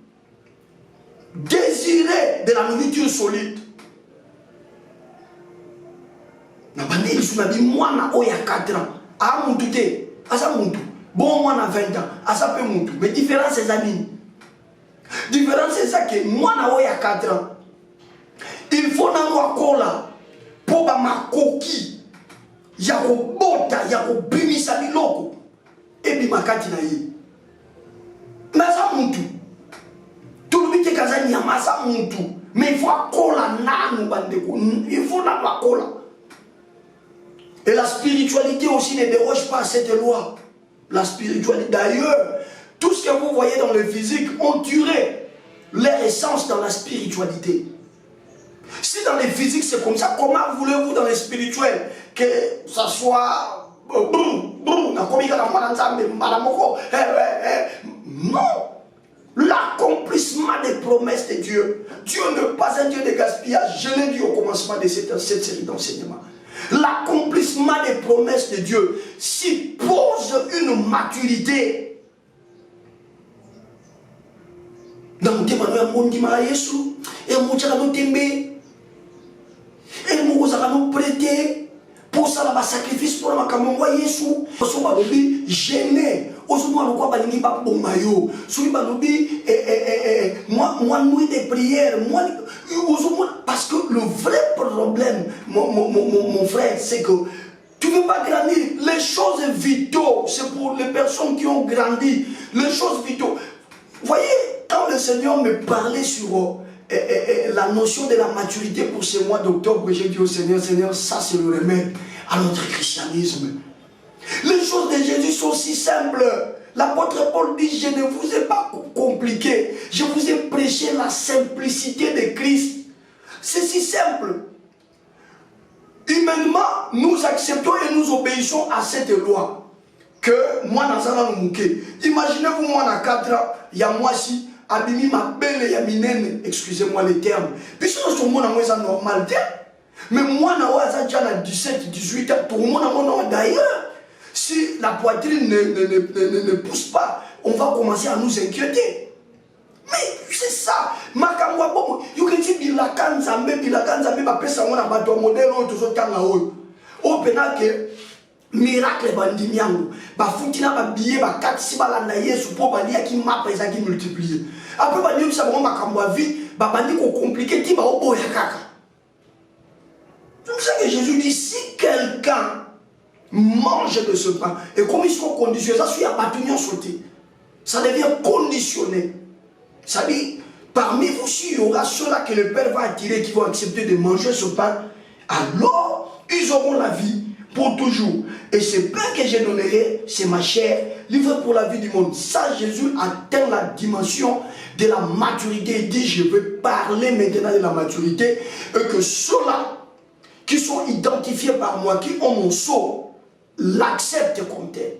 désirez de la nourriture solide. Moi, na 4 ans, à mon touté, à ça mon tout. Bon, moi, na 20 ans, à ça peut mon tout. Mais différence, c'est amis. Différence, c'est ça que moi, na 4 ans. Il faut na moi cola pour ma coquille. Yako bota, yako bimisa biloko. Et puis ma kati na yi. Mais ça mon tout. Tout le monde est casani, mais ça mon tout. Mais il faut cola na bandeko. Il faut na moi cola. Et la spiritualité aussi ne déroge pas à cette loi. La spiritualité, d'ailleurs, tout ce que vous voyez dans le physique ont tiré leur essence dans la spiritualité. Si dans le physique c'est comme ça, comment voulez-vous dans le spirituel que ça soit... Non! L'accomplissement des promesses de Dieu. Dieu n'est pas un Dieu de gaspillage. Je l'ai dit au commencement de cette série d'enseignements. L'accomplissement des promesses de Dieu suppose une maturité. Dans le témoin de Jésus, et nous avons et nous avons prêté pour ça le sacrifice pour la caméra Jésus. Nous sommes gênés. Moi, nuit de prière, parce que le vrai problème, mon frère, c'est que tu ne veux pas grandir. Les choses vitaux, c'est pour les personnes qui ont grandi. Les choses vitaux. Vous voyez, quand le Seigneur me parlait sur la notion de la maturité pour ce mois d'octobre, j'ai dit au Seigneur, Seigneur, ça c'est le remède à notre christianisme. Les choses de Jésus sont si simples. L'apôtre Paul dit, je ne vous ai pas compliqué. Je vous ai prêché la simplicité de Christ. C'est si simple. Humainement, nous acceptons et nous obéissons à cette loi. Que moi, dans un mouké. Imaginez-vous, moi, dans 4 ans, il y a moi si, abimi ma belle ya minene, excusez-moi le terme. Puis sur mon amour, c'est normal. Mais moi, je déjà à 17, 18 ans, tout le monde d'ailleurs. Si la poitrine ne pousse pas, on va commencer à nous inquiéter. Mais c'est ça. Makamwa bon, you can see bilakan zambe ba pesa ngona bato modèle o tozo tanga o. O pena ke miracle bandimi yango. Ba futina ba billet ba taxi ba landa Yesu po ba lia ki mapa ezaki multiplier. Après ba lia ça bon makamwa vie, ba bandi ko compliqué ti ba obo ya kaka. C'est pour ça que Jésus dit si quelqu'un mange de ce pain et comme ils sont conditionnés, ça suit à bâtonnier sauté. Ça devient conditionné. Ça dit, parmi vous, s'il y aura ceux-là que le Père va attirer, qui vont accepter de manger ce pain, alors ils auront la vie pour toujours. Et ce pain que je donnerai, c'est ma chair, livrée pour la vie du monde. Ça, Jésus atteint la dimension de la maturité. Il dit, je veux parler maintenant de la maturité, et que ceux-là qui sont identifiés par moi, qui ont mon sceau, l'acceptent comme tel.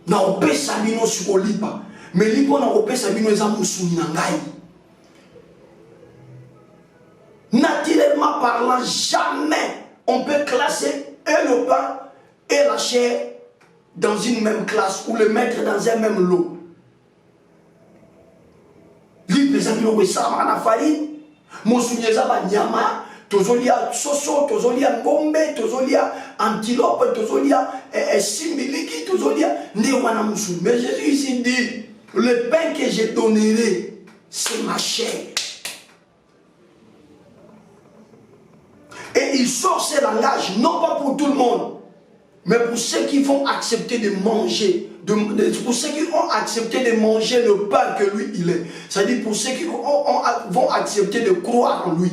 Non, on peut s'abîmer sur le lipa. Mais lipo na ope sabino eza musuni na ngai. Naturellement parlant, jamais on peut classer le pain et la chair dans une même classe ou le mettre dans un même lot. Lipo sabino wesa na farine, musuni eza ba nyama, tozolia soso, tozolia ngombe, tozolia antilope, tozolia simbiliki, tozolia ne wana musuni. Mais Jésus ici dit le pain que je donnerai, c'est ma chair. Et il sort ce langage, non pas pour tout le monde, mais pour ceux qui vont accepter de manger, pour ceux qui ont accepté de manger le pain que lui il est. C'est-à-dire pour ceux qui vont accepter de croire en lui.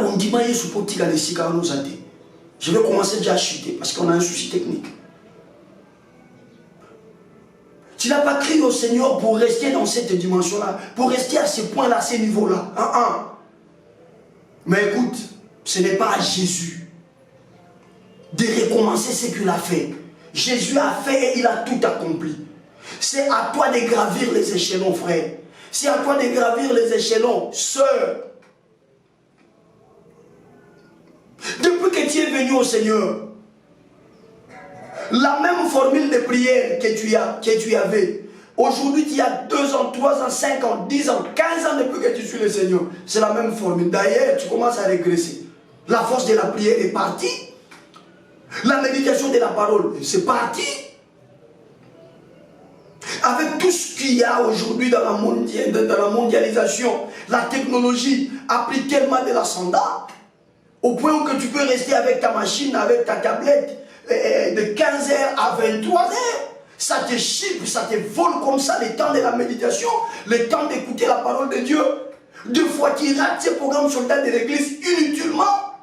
On dit, je vais commencer déjà à chuter parce qu'on a un souci technique. Tu n'as pas crié au Seigneur pour rester dans cette dimension-là, pour rester à ce point-là, à ce niveau-là. Mais écoute, ce n'est pas à Jésus de recommencer ce qu'il a fait. Jésus a fait et il a tout accompli. C'est à toi de gravir les échelons, frère. C'est à toi de gravir les échelons, sœur. Depuis que tu es venu au Seigneur, la même formule de prière que tu avais, aujourd'hui tu as 2 ans, 3 ans, 5 ans, 10 ans, 15 ans depuis que tu suis le Seigneur. C'est la même formule. D'ailleurs, tu commences à régresser. La force de la prière est partie. La méditation de la parole, c'est parti. Avec tout ce qu'il y a aujourd'hui dans la mondialisation, la technologie a pris tellement de l'ascendant, au point où que tu peux rester avec ta machine, avec ta tablette, de 15h à 23h. Ça te chipe, ça te vole comme ça le temps de la méditation, le temps d'écouter la parole de Dieu. 2 fois tu rates ces programmes sur le temps de l'église inutilement.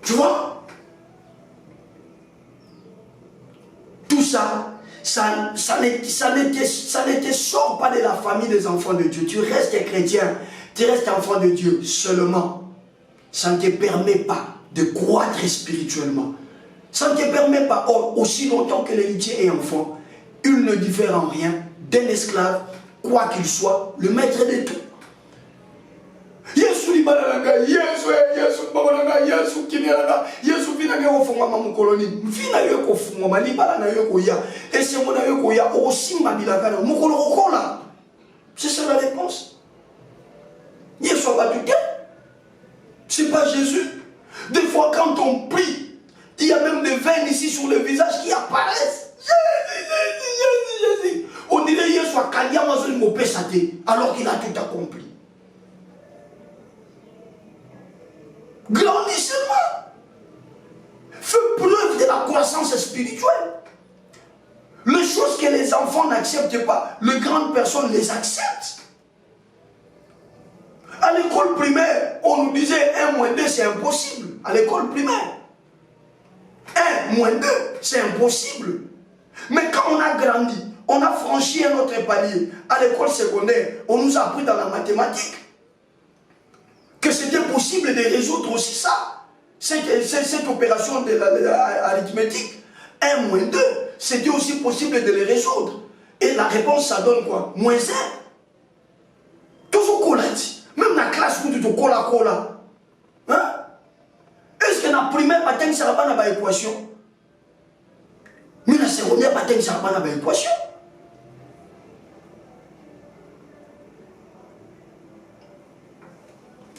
Tu vois? Tout ça, ça ne te sort pas de la famille des enfants de Dieu. Tu restes chrétien, tu restes enfant de Dieu seulement. Ça ne te permet pas de croître spirituellement. Ça ne te permet pas, aussi longtemps que l'héritier est enfant, il ne diffère en rien d'un esclave, quoi qu'il soit, le maître de tout. Yesu libalanga, Yesu babalanga, Yesu kinelanga, Yesu vina yo fonga mamukoloni, vina yo ko fonga malibala na yo ko ya, et c'est mon yo ko ya aussi mabilaka na mukolo kola. C'est ça la réponse. Yesu va tout. C'est pas Jésus. Des fois quand on prie, il y a même des veines ici sur le visage qui apparaissent. Jésus. On dirait Yesu a Kaliama sur une alors qu'il a tout accompli. Grandis seulement. Fais preuve de la croissance spirituelle. Les choses que les enfants n'acceptent pas, les grandes personnes les acceptent. À l'école primaire, on nous disait 1 moins 2 c'est impossible. À l'école primaire. 1 moins 2 c'est impossible. Mais quand on a grandi, on a franchi un autre palier. À l'école secondaire, on nous a appris dans la mathématique que c'était possible de résoudre aussi ça. Cette opération de l'arithmétique. 1 moins 2, c'était aussi possible de les résoudre. Et la réponse, ça donne quoi? -1. Toujours colati. Même dans la classe, où tu te cola. Hein? Est-ce que dans la primaire, matin, ça va pas dans l'équation? Mais dans la secondaire, matin, ça va pas dans l'équation?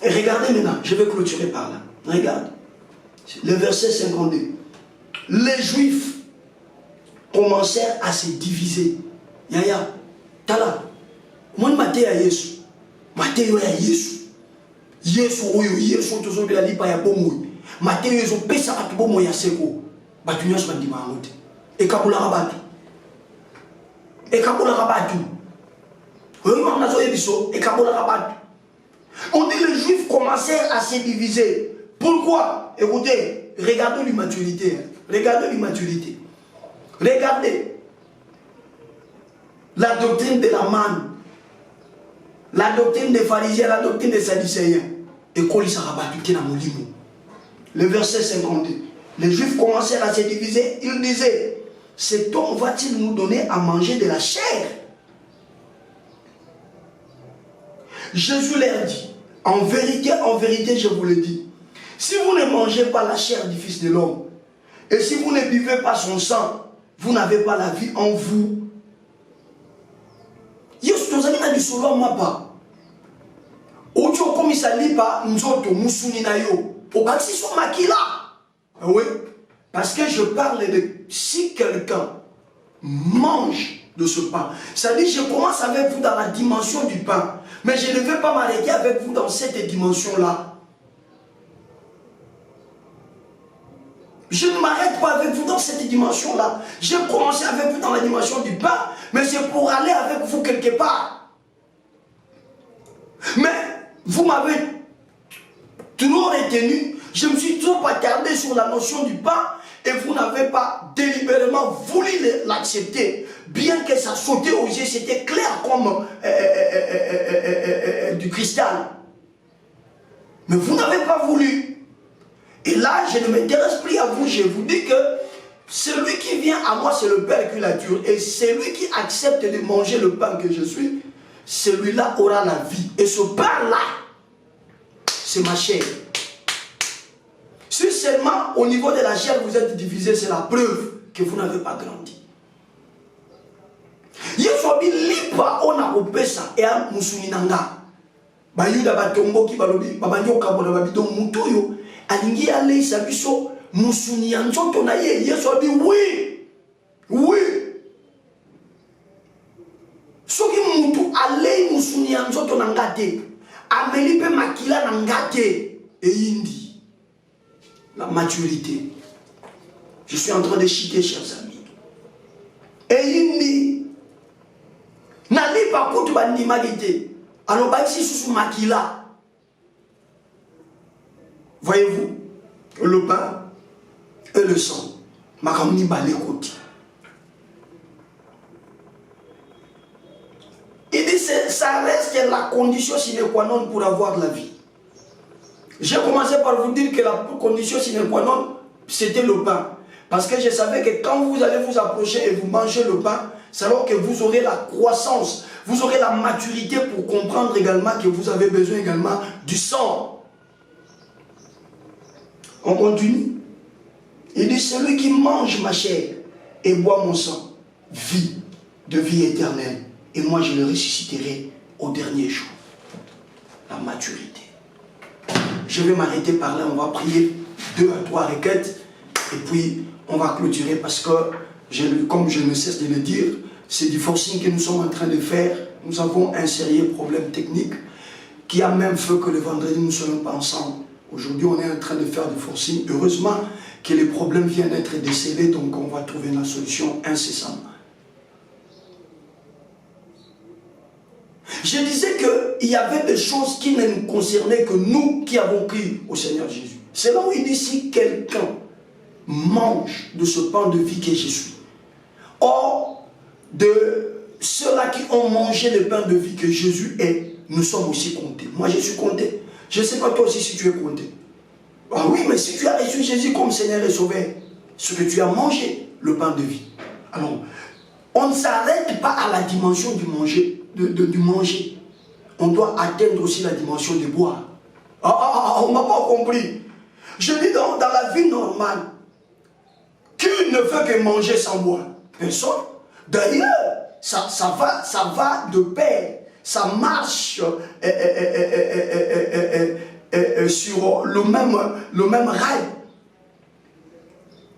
Et regardez maintenant, je vais clôturer par là. Regarde. Le verset 52. Les Juifs commencèrent à se diviser. Yaya, tala. Moi, maté à Yesu. Maté à Yesu. Yesu, Yesu, tout ça, il a dit pas ya bomoui. Maté Yesu, pesa à tout bomoui ya seko. Batunya se bandi mahamote. Et kabula rabatu. Et kabula rabatu. Oui, on a zoé biso. Et kabula rabatu. On dit les Juifs commencèrent à se diviser. Pourquoi? Écoutez, regardez l'immaturité. Regardez l'immaturité. Regardez la doctrine de la manne, la doctrine des pharisiens, la doctrine des sadducéens. Et le verset 52. Les Juifs commencèrent à se diviser. Ils disaient, cet homme va-t-il nous donner à manger de la chair? Jésus leur dit, en vérité, je vous le dis, si vous ne mangez pas la chair du Fils de l'homme, et si vous ne buvez pas son sang, vous n'avez pas la vie en vous. Oui, parce que je parle de si quelqu'un mange de ce pain. Ça dit, je commence avec vous dans la dimension du pain, mais je ne vais pas m'arrêter avec vous dans cette dimension-là. Je ne m'arrête pas avec vous dans cette dimension-là. J'ai commencé avec vous dans la dimension du pain, mais c'est pour aller avec vous quelque part. Mais vous m'avez toujours retenu, je me suis trop attardé sur la notion du pain et vous n'avez pas délibérément voulu l'accepter. Bien que ça sautait aux yeux, c'était clair comme du cristal. Mais vous n'avez pas voulu. Et là, je ne m'intéresse plus à vous, je vous dis que celui qui vient à moi, c'est le Père qui la tue. Et celui qui accepte de manger le pain que je suis, celui-là aura la vie. Et ce pain-là, c'est ma chair. Si seulement au niveau de la chair vous êtes divisé, c'est la preuve que vous n'avez pas grandi. Yesobi lipa ona opesa et a musuninanga. Bayuda batongo ki balobi babanyo kabona babidon mutoyo alingi ale sabiso musuni nzoto na ye. Yesobi oui. Oui. Soki mutu ale musuni nzoto na ngate amelipe makila na ngate e indi. La maturité. Je suis en train de chiter, chers amis. Et il dit, n'allez pas contre l'animalité. Alors, ici, sous makila. Voyez-vous, le pain et le sang. Makamni balekoti. Il dit, ça reste la condition sine qua non pour avoir la vie. J'ai commencé par vous dire que la condition sine qua non, c'était le pain. Parce que je savais que quand vous allez vous approcher et vous mangez le pain, c'est alors que vous aurez la croissance, vous aurez la maturité pour comprendre également que vous avez besoin également du sang. On continue. Il dit, celui qui mange ma chair et boit mon sang, vit de vie éternelle. Et moi je le ressusciterai au dernier jour. La maturité. Je vais m'arrêter par là, on va prier 2 à 3 requêtes et puis on va clôturer parce que, comme je ne cesse de le dire, c'est du forcing que nous sommes en train de faire. Nous avons un sérieux problème technique qui a même fait que le vendredi nous ne serons pas ensemble. Aujourd'hui on est en train de faire du forcing. Heureusement que les problèmes viennent d'être décelés, donc on va trouver la solution incessamment. Je disais qu'il y avait des choses qui ne nous concernaient que nous qui avons cru au Seigneur Jésus. C'est là où il dit, si quelqu'un mange de ce pain de vie que je suis. Or, de ceux-là qui ont mangé le pain de vie que Jésus est, nous sommes aussi comptés. Moi, je suis compté. Je ne sais pas toi aussi si tu es compté. Ah oui, mais si tu as reçu Jésus comme Seigneur et Sauveur, ce que tu as mangé, le pain de vie. Alors, on ne s'arrête pas à la dimension du manger, du manger. On doit atteindre aussi la dimension de boire. On ne m'a pas compris. Je dis dans la vie normale, qui ne veut que manger sans boire? Personne. D'ailleurs, ça va de pair. Ça marche sur le même rail.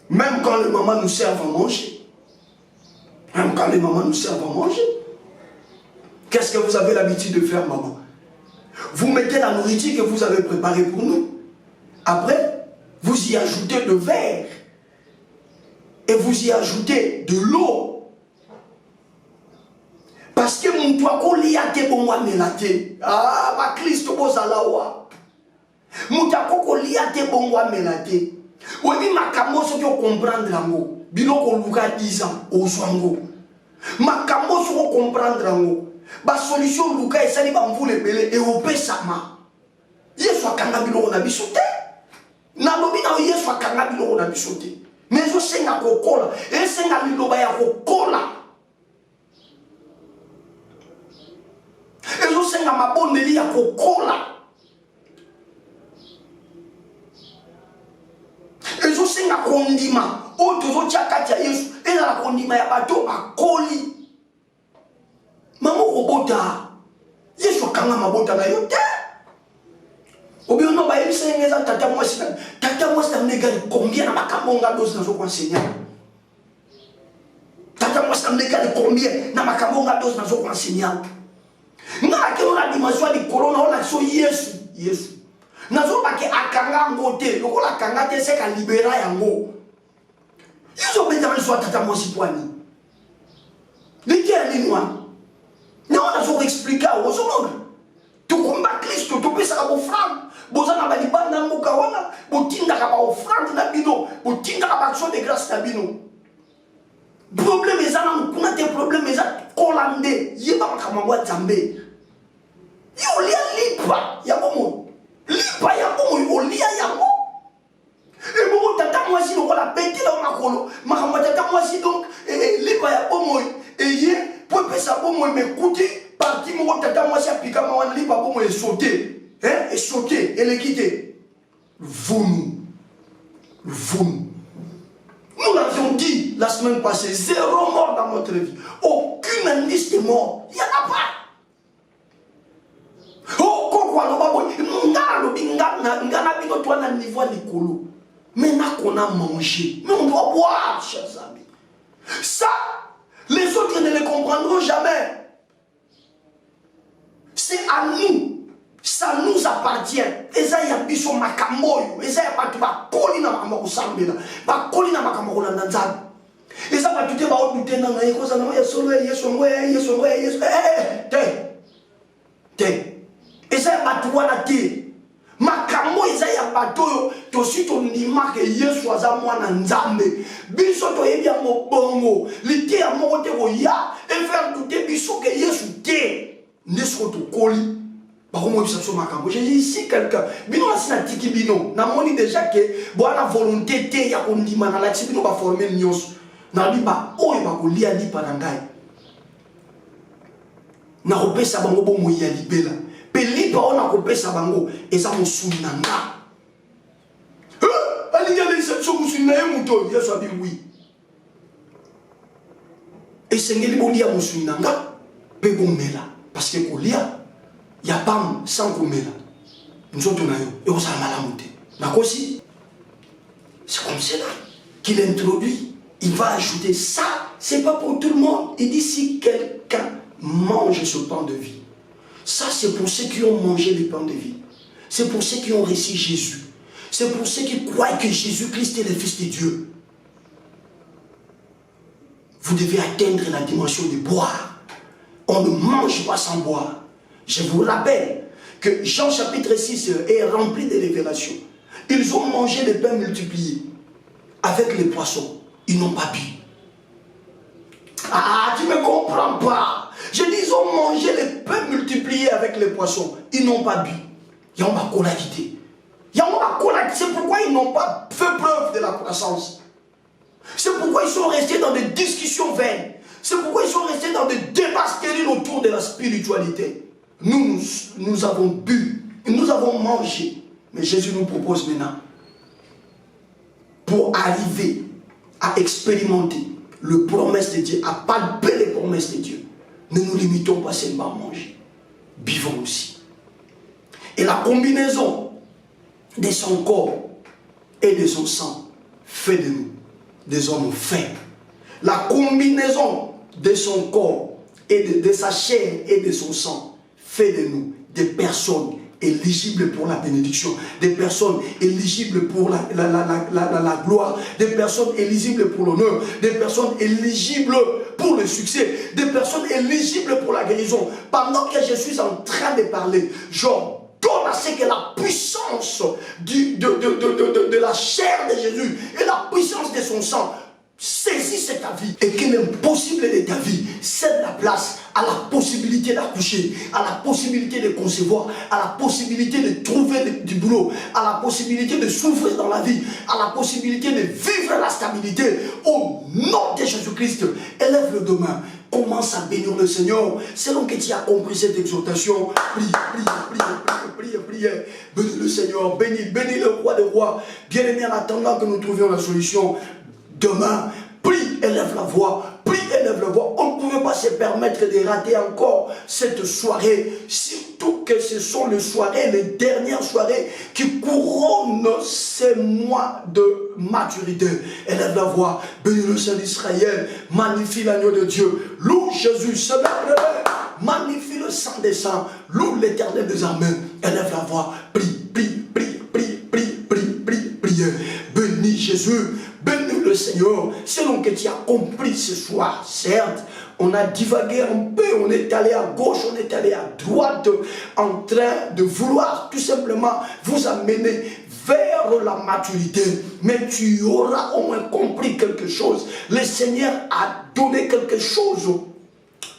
Même quand les mamans nous servent à manger. Même quand les mamans nous servent à manger. Qu'est-ce que vous avez l'habitude de faire, maman? Vous mettez la nourriture que vous avez préparée pour nous. Après, vous y ajoutez le verre. Et vous y ajoutez de l'eau. Parce que mon toit koliate pour moi melate. Ah, ma Christ bozalawa. Mon toit koliate pour moi melate. Oui, ma kamoso qui comprendre l'ango. Bino ko luka 10 ans au soango. Ma kamoso ko comprendre l'ango. Ba solution luka esali ba mvule belé et au pesama. Yesu akanga bino na bisote. Na lobi na Yesu akanga bino na bisote. Mais je sais nga kokola et c'est nga liloba ya kokola. Et je sais nga mabondeli ya kokola. Et je sais nga kondima o tozo chakati ya Yesu et na kondima ya bato bakoli. Maman robota. Yesu akanga mabota na yo te. Obi ono ba yebisa ngeza tata mwasi na nega combien na makambo dose na zo enseigner. Tata mwasi na nega combien na makambo dose na zo enseigner. Nga ke ona dimension di corona ona so Yesu. Na zo ba ke akanga ngote lokola kanga te se ka libera yango. Yesu beta so tata mwasi twani. Likia ni nwa. Na ona zo expliquer o so non. Tu combat Christ, tu peux ça offrande. Bozana ba libanda mboka wana, botinda ka ba offrande na bino, botinda ka ba action de grâce na bino. Problème ezana mukuna te problème ezana kolande, yeba makamwa Nzambe. Yo lia lipa ya bomo. Lipa ya bomo olia yango. Et bomo tata mwasi lokola beti la makolo, makamwa tata mwasi donc lipa ya bomo et ye pour pesa bomo m'écouter. Parti mon tata moi c'est piqué moi on lit pas pour moi sauter hein et sauter et les quitter vous nous l'avions dit la semaine passée 0 mort dans notre vie aucune indice de mort il y en a pas oh quoi no babo ngalo ngana bino toi na niveau likolo maintenant qu'on a mangé mais on doit boire chers amis ça les autres ne le comprendront jamais. C'est à nous, ça nous appartient. Et ça y a biso makamboyo, et ça y a pas tout ba kolina makambo sambela, ba kolina makambo na nzambe. Et ça va tout te ba odute na ngai ko sana ya solo Yesu te. Et ça y a pas tout wana te. Makambo et ça y a pas to to si to ndima ke Yesu aza mwana nzambe. Biso to yebia mobongo, lité ya moko te ko ya et faire douter biso ke Yesu te. N'est-ce que koli j'ai dit ici quelqu'un bino asina tiki bino na moni déjà que bo na volonté te ya kondima na la bino ba former nyos na liba oyo ba kolia lipa na ngai na kopesa bango bo moya libela pe lipa ona kopesa bango eza mosuni na nga aliga les seption mosuni na muto Yesu abi oui et sengeli bolia mosuni na nga pe bomela. Parce que kolia ya pam sans komela nzoto na yo et on s'en malamuté nakosi c'est comme cela qu'il introduit il va ajouter ça c'est pas pour tout le monde il dit si quelqu'un mange ce pain de vie ça c'est pour ceux qui ont mangé le pain de vie c'est pour ceux qui ont reçu Jésus c'est pour ceux qui croient que Jésus-Christ est le Fils de Dieu. Vous devez atteindre la dimension de boire. On ne mange pas sans boire. Je vous rappelle que Jean chapitre 6 est rempli de révélations. Ils ont mangé les pains multipliés avec les poissons. Ils n'ont pas bu. Ah, tu ne me comprends pas. Je dis, ils ont mangé les pains multipliés avec les poissons. Ils n'ont pas bu. C'est pourquoi ils n'ont pas fait preuve de la croissance. C'est pourquoi ils sont restés dans des discussions vaines. C'est pourquoi ils sont restés dans des débats stériles autour de la spiritualité. Nous avons bu, nous avons mangé. Mais Jésus nous propose maintenant, pour arriver à expérimenter le promesse de Dieu, à palper les promesses de Dieu, ne nous limitons pas seulement à manger. Buvons aussi. Et la combinaison de son corps et de son sang fait de nous des hommes faibles. La combinaison de son corps et de sa chair et de son sang fait de nous des personnes éligibles pour la bénédiction, des personnes éligibles pour la gloire, des personnes éligibles pour l'honneur, des personnes éligibles pour le succès, des personnes éligibles pour la guérison. Pendant que je suis en train de parler, genre, donne à ce que la puissance de la chair de Jésus et la puissance de son sang saisissent ta vie et que l'impossible de ta vie cède la place à la possibilité d'accoucher, à la possibilité de concevoir, à la possibilité de trouver du boulot, à la possibilité de souffrir dans la vie, à la possibilité de vivre la stabilité. Au nom de Jésus-Christ, élève le demain. Commence à bénir le Seigneur. Selon que tu as compris cette exhortation, prie. Bénis le Seigneur, bénis le roi des rois. Bien-aimé, en attendant que nous trouvions la solution, demain, prie, élève la voix. Prie, élève la voix. On ne pouvait pas se permettre de rater encore cette soirée. Surtout que ce sont les dernières soirées qui couronnent ces mois de maturité. Élève la voix. Bénis le Saint d'Israël. Magnifie l'agneau de Dieu. Loue Jésus. Magnifie le sang des saints. Loue l'Éternel des armées. Élève la voix. Prie. Bénis Jésus. Bénis le Seigneur. Selon que tu as compris ce soir, certes, on a divagué un peu, on est allé à gauche, on est allé à droite, en train de vouloir tout simplement vous amener vers la maturité. Mais tu auras au moins compris quelque chose. Le Seigneur a donné quelque chose,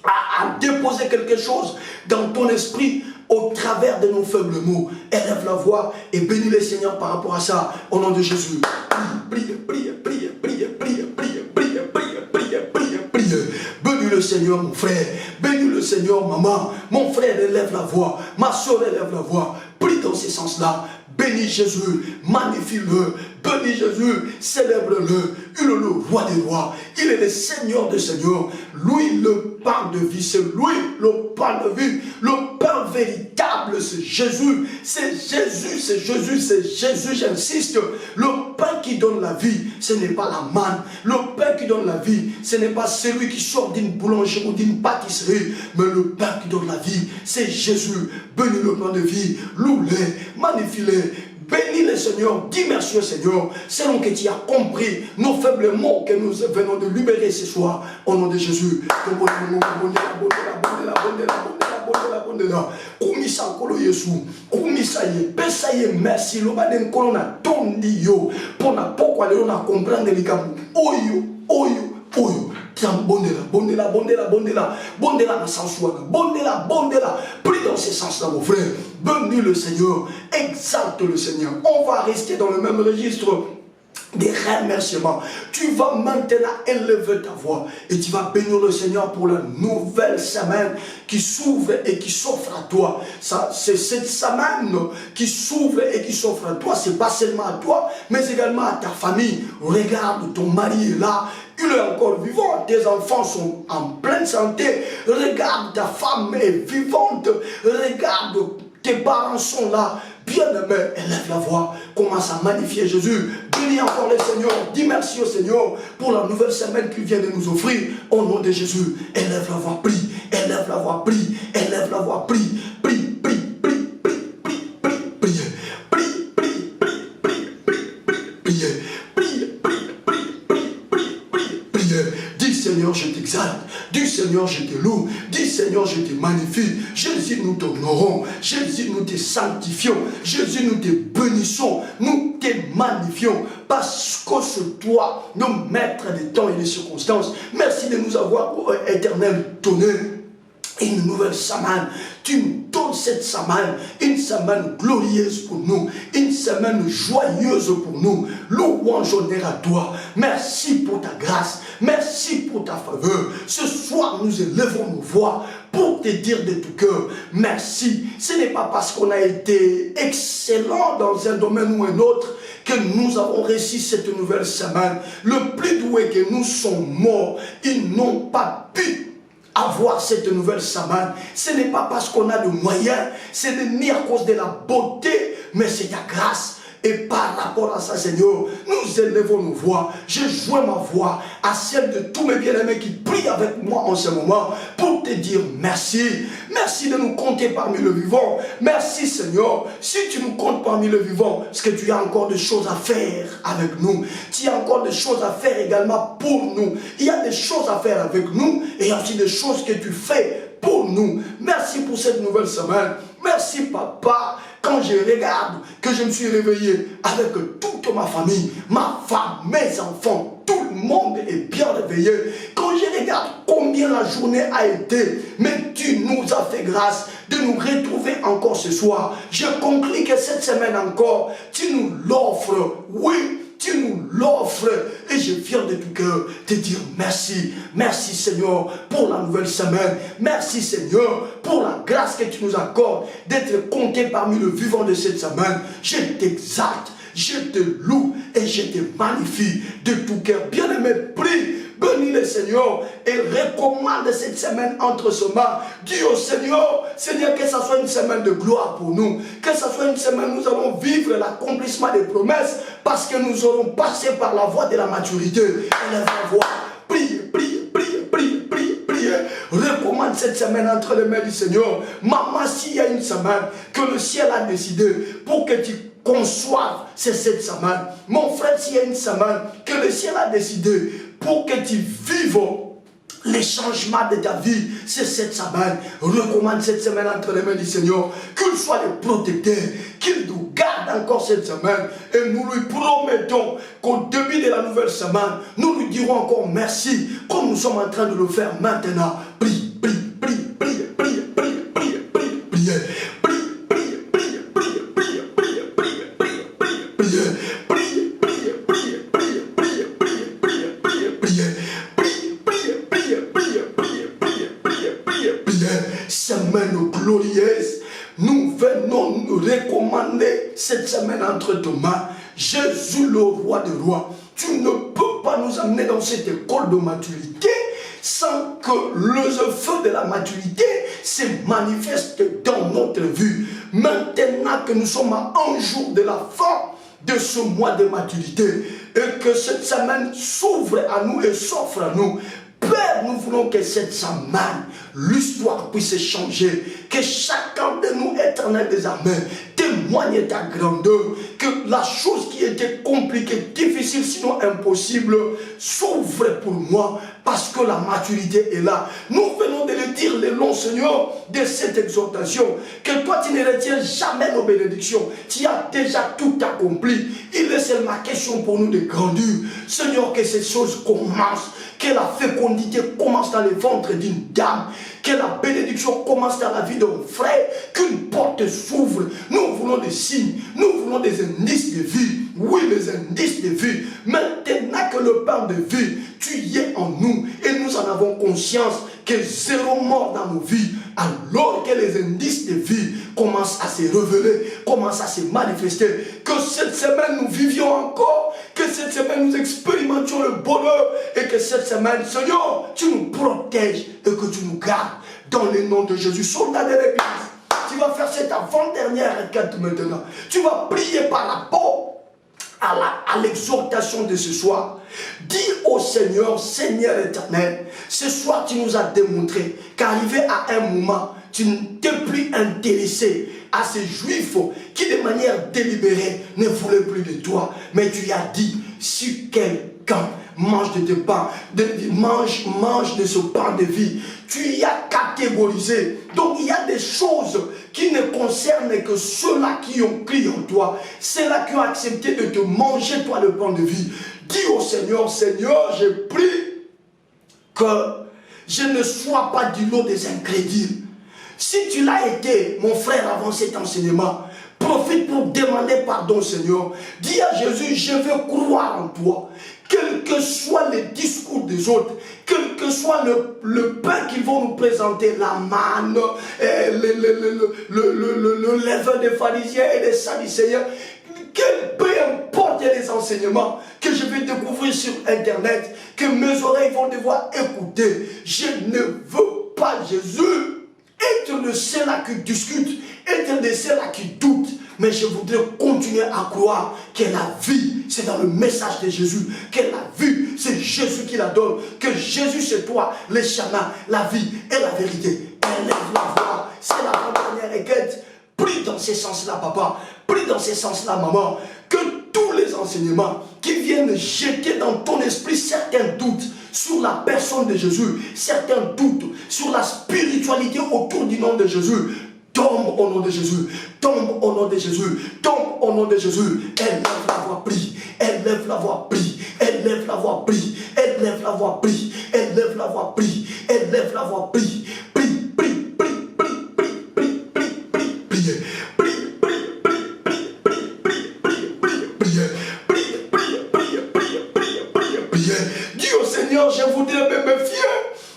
a déposé quelque chose dans ton esprit au travers de nos faibles mots. Élève la voix et bénis le Seigneur par rapport à ça. Au nom de Jésus. Prie. Bénis le Seigneur, mon frère. Bénis le Seigneur, maman. Mon frère, élève la voix. Ma soeur, élève la voix. Prie dans ce sens-là. Bénis Jésus, magnifie-le, bénis Jésus, célèbre-le, il est le roi des rois, il est le Seigneur des seigneurs, lui le pain de vie, c'est lui le pain de vie, le pain véritable, c'est Jésus, j'insiste, le pain qui donne la vie, ce n'est pas la manne, le pain qui donne la vie, ce n'est pas celui qui sort d'une boulangerie ou d'une pâtisserie, mais le pain qui donne la vie, c'est Jésus, bénis le pain de vie, loue-le, magnifie-le, bénis le Seigneur, dis merci au Seigneur, selon que tu as compris nos faibles mots que nous venons de libérer ce soir, au nom de Jésus. Merci, bondela na sansouana, bondela, prie dans ce sens-là, mon frère, bénis le Seigneur, exalte le Seigneur, on va rester dans le même registre des remerciements. Tu vas maintenant élever ta voix et tu vas bénir le Seigneur pour la nouvelle semaine qui s'ouvre et qui s'offre à toi. C'est cette semaine qui s'ouvre et qui s'offre à toi. C'est pas seulement à toi, mais également à ta famille. Regarde, ton mari est là. Il est encore vivant, tes enfants sont en pleine santé. Regarde, ta femme est vivante. Regarde, tes parents sont là. Bien-aimé, élève la voix, commence à magnifier Jésus. Bénis encore le Seigneur, dis merci au Seigneur pour la nouvelle semaine qu'il vient de nous offrir. Au nom de Jésus, élève la voix, prie, élève la voix, prie, élève la voix, prie, Seigneur, je t'exalte. Dis Seigneur, je te loue. Dis Seigneur, je te magnifie. Jésus, nous t'honorons. Jésus, nous te sanctifions. Jésus, nous te bénissons. Nous te magnifions. Parce que c'est toi, nos maîtres des temps et des circonstances. Merci de nous avoir, éternel, donné une nouvelle semaine. Tu nous donnes cette semaine, une semaine glorieuse pour nous, une semaine joyeuse pour nous. Louange, honneur à toi. Merci pour ta grâce, merci pour ta faveur. Ce soir, nous élevons nos voix pour te dire de tout cœur, merci. Ce n'est pas parce qu'on a été excellent dans un domaine ou un autre que nous avons réussi cette nouvelle semaine. Le plus doué que nous sont morts, ils n'ont pas pu avoir cette nouvelle semaine. Ce n'est pas parce qu'on a de moyens, ce n'est ni à cause de la beauté, mais c'est ta grâce. Et par rapport à ça, Seigneur, nous élevons nos voix. Je joins ma voix à celle de tous mes bien-aimés qui prient avec moi en ce moment pour te dire merci. Merci de nous compter parmi le vivant. Merci, Seigneur. Si tu nous comptes parmi le vivant, parce que tu as encore des choses à faire avec nous. Tu as encore des choses à faire également pour nous. Il y a des choses à faire avec nous et il y a aussi des choses que tu fais pour nous. Merci pour cette nouvelle semaine. Merci, Papa. Quand je regarde que je me suis réveillé avec toute ma famille, ma femme, mes enfants, tout le monde est bien réveillé. Quand je regarde combien la journée a été, mais tu nous as fait grâce de nous retrouver encore ce soir. Je conclus que cette semaine encore, tu nous l'offres. Oui, tu nous l'offres et je viens de tout cœur te dire merci. Merci Seigneur pour la nouvelle semaine. Merci Seigneur pour la grâce que tu nous accordes d'être compté parmi le vivant de cette semaine. Je t'exalte, je te loue et je te magnifie de tout cœur. Bien-aimé, prie. Bénis le Seigneur et recommande cette semaine entre ses mains. Dis au Seigneur, Seigneur, que ce soit une semaine de gloire pour nous. Que ce soit une semaine où nous allons vivre l'accomplissement des promesses parce que nous aurons passé par la voie de la maturité. Élève la voix. Prie, prie, prie, prie, prie, prie. Recommande cette semaine entre les mains du Seigneur. Maman, s'il y a une semaine que le ciel a décidé pour que tu conçoives, c'est cette semaine. Mon frère, s'il y a une semaine que le ciel a décidé pour que tu vives les changements de ta vie, c'est cette semaine. Recommande cette semaine entre les mains du Seigneur. Qu'il soit le protecteur, qu'il nous garde encore cette semaine. Et nous lui promettons qu'au début de la nouvelle semaine, nous lui dirons encore merci, comme nous sommes en train de le faire maintenant. Prie, prie, prie, prie, prie, prie, prie, prie, prie. Semaine glorieuse, nous venons nous recommander cette semaine entre tes mains. Jésus le roi des rois, tu ne peux pas nous amener dans cette école de maturité sans que le feu de la maturité se manifeste dans notre vie. Maintenant que nous sommes à un jour de la fin de ce mois de maturité et que cette semaine s'ouvre à nous et s'offre à nous, Père, nous voulons que cette semaine, l'histoire puisse changer, que chacun de nous, éternel des armées, témoigne ta grandeur, que la chose qui était compliquée, difficile, sinon impossible, s'ouvre pour moi, parce que la maturité est là. Nous venons de le dire le long, Seigneur, de cette exhortation, que toi, tu ne retiens jamais nos bénédictions. Tu as déjà tout accompli. Il est seulement question pour nous de grandir. Seigneur, que ces choses commencent, que la fécondité commence dans le ventre d'une dame, que la bénédiction commence dans la vie d'un frère, qu'une porte s'ouvre. Nous voulons des signes, nous voulons des indices de vie. Oui, les indices de vie. Maintenant que le pain de vie, tu y es en nous et nous en avons conscience que zéro mort dans nos vies, alors que les indices de vie commencent à se révéler, commencent à se manifester, que cette semaine nous vivions encore, que cette semaine nous expérimentions le bonheur et que cette semaine, Seigneur, tu nous protèges et que tu nous gardes dans le nom de Jésus. Soldat de l'église, tu vas faire cette avant-dernière requête maintenant. Tu vas prier par rapport à l'exhortation de ce soir. Dis au Seigneur, Seigneur éternel, ce soir tu nous as démontré qu'arrivé à un moment, tu n'étais plus intéressé à ces juifs qui de manière délibérée ne voulaient plus de toi. Mais tu as dit, si quelqu'un mange de tes pains, mange de ce pain de vie, tu y as catégorisé. Donc il y a des choses qui ne concernent que ceux-là qui ont crié en toi, ceux-là qui ont accepté de te manger toi le pain de vie. Dis au Seigneur, Seigneur, je prie que je ne sois pas du lot des incrédules. Si tu l'as été, mon frère, avant cet enseignement, profite pour demander pardon, Seigneur. Dis à Jésus, je veux croire en toi. Quel que soit les discours des autres, quel que soit le pain qu'ils vont nous présenter, la manne, le levain des pharisiens et des sadducéens, peu importe les enseignements que je vais découvrir sur Internet, que mes oreilles vont devoir écouter, je ne veux pas, Jésus, être le seul là qui discute, être le seul là qui doute, mais je voudrais continuer à croire que la vie, c'est dans le message de Jésus, que la vie, c'est Jésus qui la donne, que Jésus, c'est toi, le chemin, la vie et la vérité. Élève la voix, c'est la dernière requête. Prie dans ces sens-là, papa, prie dans ces sens-là, maman, que tous les enseignements qui viennent jeter dans ton esprit certains doutes sur la personne de Jésus, certains doutes sur la spiritualité autour du nom de Jésus, tombe au nom de Jésus, tombe au nom de Jésus, tombe au nom de Jésus. Élève la voix, prie, élève la voix, prie, élève la voix, prie, élève la voix, prie, élève la voix, prie, élève la voix, prie, prie, prie, prie, prie, prie, prie, prie, prie, priez, prie, prie, prie, prie, prie, prie, prie, prie, priez, prie, prie, prie, prie, prie, prie, priez. Dis au Seigneur, je voudrais me méfier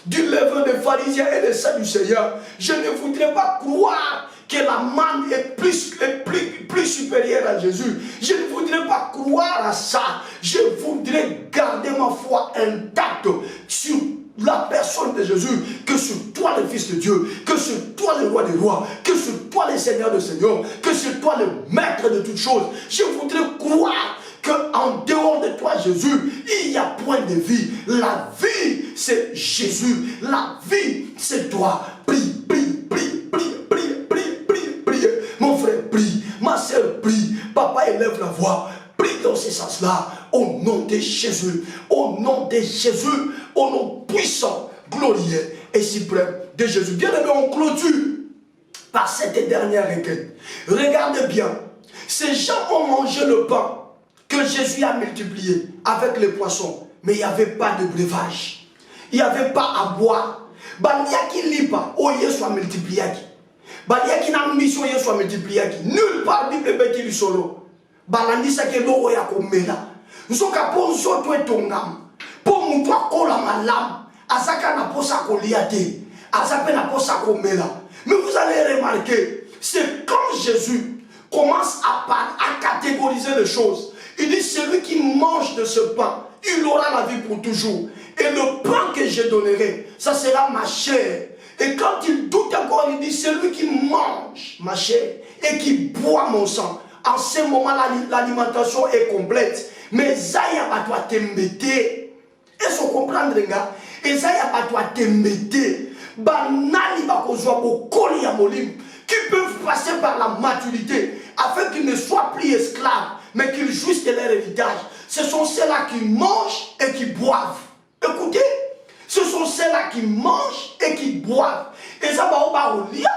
du levain des pharisiens et des sadducéens. Je ne voudrais pas croire que la manne est plus supérieure à Jésus. Je ne voudrais pas croire à ça. Je voudrais garder ma foi intacte sur la personne de Jésus, que sur toi le Fils de Dieu, que sur toi le Roi des Rois, que sur toi le Seigneur de Seigneurs, que sur toi le Maître de toutes choses. Je voudrais croire qu'en dehors de toi, Jésus, il n'y a point de vie. La vie, c'est Jésus. La vie, c'est toi. Prie, prie, prie, prie, prie, prie, prie, prie. Mon frère, prie. Ma soeur, prie. Papa, élève la voix. Prie dans ce sens-là. Au nom de Jésus. Au nom de Jésus. Au nom puissant, glorieux et suprême de Jésus. Bien-aimé, on clôture par cette dernière requête. Regardez bien. Ces gens ont mangé le pain que Jésus a multiplié avec les poissons, mais il n'y avait pas de breuvage, il n'y avait pas à boire. Baliaki lipa, oh Yesu a multiplié. Baliaki na mission Yesu a multiplié. Nulle part Bible beti li solo. Balandisa ke logo ya komela. Nsoka ponzo to etongam. Po muntu akola malam, azaka na posa koliate, azape na posa komela. Mais vous allez remarquer, c'est quand Jésus commence à catégoriser les choses. Il dit, celui qui mange de ce pain, il aura la vie pour toujours. Et le pain que je donnerai, ça sera ma chair. Et quand il doute encore, il dit, celui qui mange ma chair et qui boit mon sang, en ce moment-là, l'alimentation est complète. Mais Zaya va toi t'embêter. Est-ce qu'on comprend, gars? Et Zaya va toi t'embêter. Banani va kozwa bokoli ya molim, qui peuvent passer par la maturité, afin qu'ils ne soient plus esclaves, mais qu'ils jouissent de leur héritage. Ce sont ceux-là qui mangent et qui boivent. Écoutez, ce sont ceux-là qui mangent et qui boivent. Et ça va au barolia,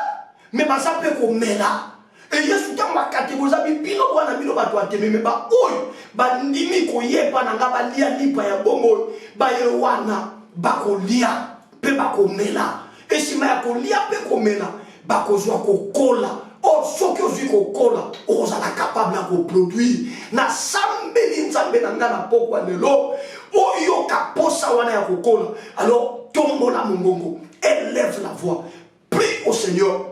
mais ça peut comme là. Et Yesu quand ma catégorie bino wana bino ba toi teme mais ba oy ba ndimi ko yepa na ngaba lia lipa ya bongo ba yewana ba ko lia pe ba ko mela. Et si ma ko lia pe ko mela ba ko zwa ko kola. Or, ce que vous avez on est capable de produire. Na sambeli nzambe na ngana pokwa de l'eau. Oyo kaposa wana ya kokola. Alors, tombe la mongongo. Élève la voix. Prie au Seigneur.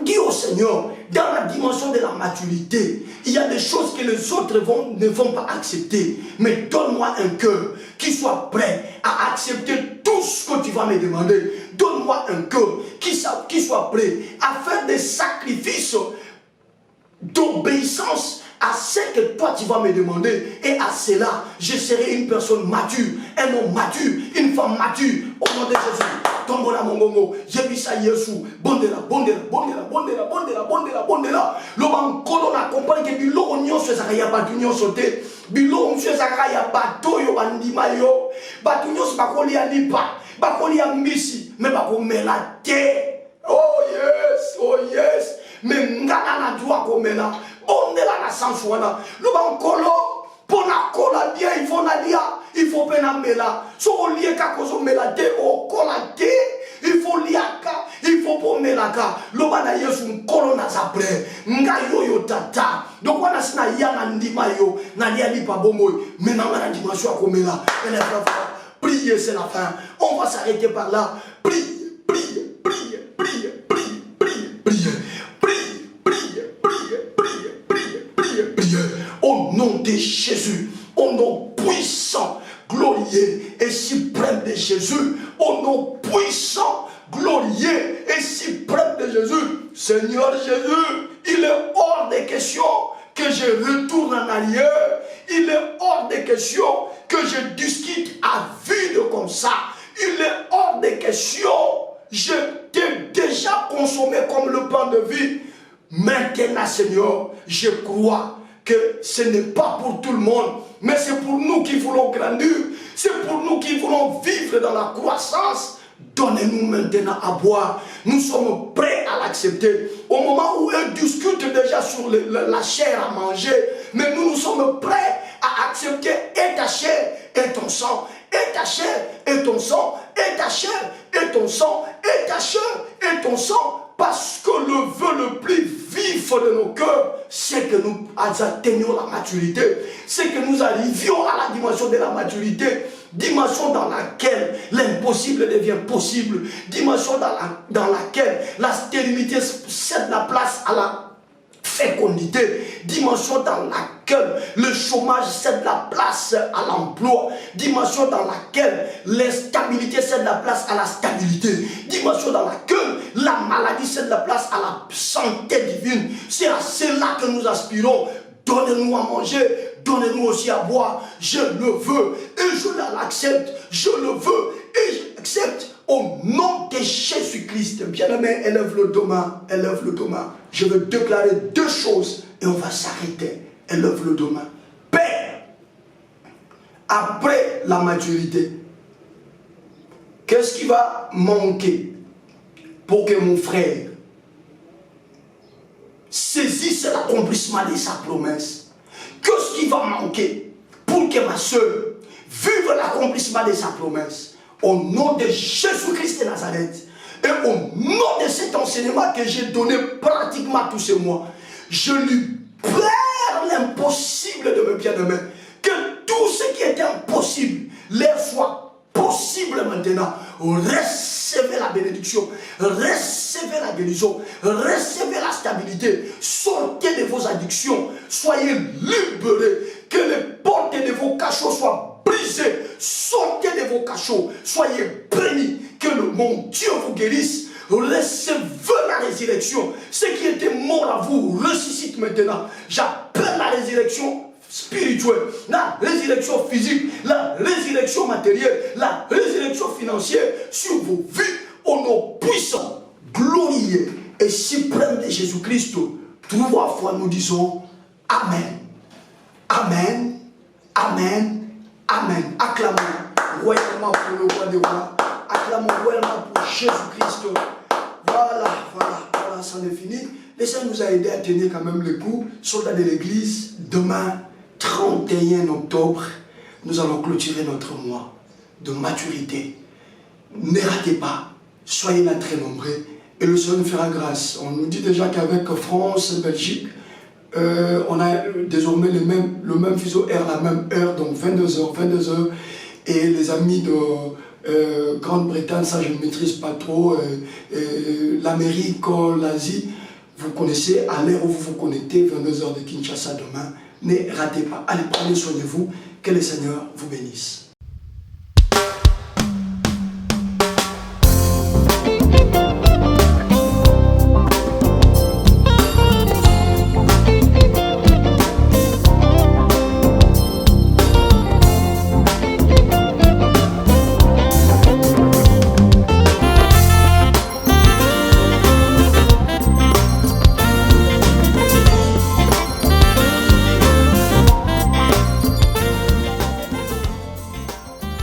Dis au Seigneur, dans la dimension de la maturité, il y a des choses que les autres ne vont pas accepter. Mais donne-moi un cœur qui soit prêt à accepter tout ce que tu vas me demander. Donne-moi un cœur qui soit prêt à faire des sacrifices d'obéissance à ce que toi tu vas me demander. Et à cela, je serai une personne mature, un homme mature, une femme mature. Au nom de Jésus. Tombola mongongo, Yebisa Yesu, bondela, bondela, bondela, bondela, bondela, bondela, bondela. L'homme kolo na comprendre que bilo onyo se zakaya batunyo sote, bilo onyo se zakaya bato yo bandima yo, batunyo se bakoli alipa, bakoli ambisi, mais bakomela te. Oh yes, mais ngana na dua komela, bondela na sanswana, l'homme kolo. Pona kola dia, il faut nadia, il faut peine mela. So on lié kakozo melate au colate, il faut liaka, il faut pour melaka. Lobana yesu corona après. Nga yo tata. Donc on a sina yana ndima yo, na liali pa bomoy. Maintenant on a dimension à komela. Priez, c'est la fin. On va s'arrêter par là. Priez. Au nom de Jésus, au nom puissant, glorieux et suprême de Jésus, au nom puissant, glorieux et suprême de Jésus, Seigneur Jésus, il est hors de question que je retourne en arrière, il est hors de question que je discute à vide comme ça, il est hors de question, je t'ai déjà consommé comme le pain de vie. Maintenant, Seigneur, je crois que ce n'est pas pour tout le monde, mais c'est pour nous qui voulons grandir, c'est pour nous qui voulons vivre dans la croissance. Donnez-nous maintenant à boire. Nous sommes prêts à l'accepter. Au moment où eux discutent déjà sur la chair à manger, mais nous sommes prêts à accepter et ta chair et ton sang, et ta chair et ton sang, et ta chair et ton sang, et ta chair et ton sang. Parce que le vœu le plus vif de nos cœurs, c'est que nous atteignions la maturité. C'est que nous arrivions à la dimension de la maturité. Dimension dans laquelle l'impossible devient possible. Dimension dans laquelle la stérilité cède la place à la fécondité. Dimension dans laquelle le chômage cède la place à l'emploi. Dimension dans laquelle l'instabilité cède la place à la stabilité. Dimension dans laquelle la maladie cède la place à la santé divine. C'est à cela que nous aspirons. Donnez-nous à manger, donnez-nous aussi à boire. Je le veux et je l'accepte. Je le veux et j'accepte au nom de Jésus-Christ. Bien-aimé, élève le demain, élève le demain. Je veux déclarer deux choses et on va s'arrêter. Élève le demain. Père, après la maturité, qu'est-ce qui va manquer pour que mon frère saisisse l'accomplissement de sa promesse? Qu'est-ce qui va manquer pour que ma soeur vive l'accomplissement de sa promesse? Au nom de Jésus-Christ de Nazareth et au nom de cet enseignement que j'ai donné pratiquement tous ces mois, je lui perds l'impossible de mes bien-aimés. Que tout ce qui était impossible leur soit possible maintenant. Recevez la bénédiction, recevez la guérison, recevez la stabilité, sortez de vos addictions, soyez libérés, que les portes de vos cachots soient brisées, sortez de vos cachots, soyez bénis, que mon Dieu vous guérisse, recevez la résurrection, ce qui était mort à vous ressuscite maintenant. J'appelle la résurrection spirituelle, la résurrection physique, la résurrection matérielle, la résurrection financière sur vos vies au nom puissant, glorieux et suprême de Jésus-Christ. 3 fois nous disons Amen. Amen. Amen. Amen. Acclamons royalement pour le roi des rois. Acclamons royalement pour Jésus-Christ. Voilà, c'en est fini. Le Seigneur nous a aidé à tenir quand même le coup. Soldats de l'église, demain, 31 octobre, nous allons clôturer notre mois de maturité. Ne ratez pas, soyez là très nombreux et le Seigneur nous fera grâce. On nous dit déjà qu'avec France et Belgique, on a désormais le même fuseau horaire, la même heure, donc 22h. Et les amis de Grande-Bretagne, ça je ne maîtrise pas trop, l'Amérique, l'Asie, vous connaissez, à l'heure où vous vous connectez, 22h de Kinshasa demain. Ne ratez pas. Allez, prenez soin de vous. Que le Seigneur vous bénisse.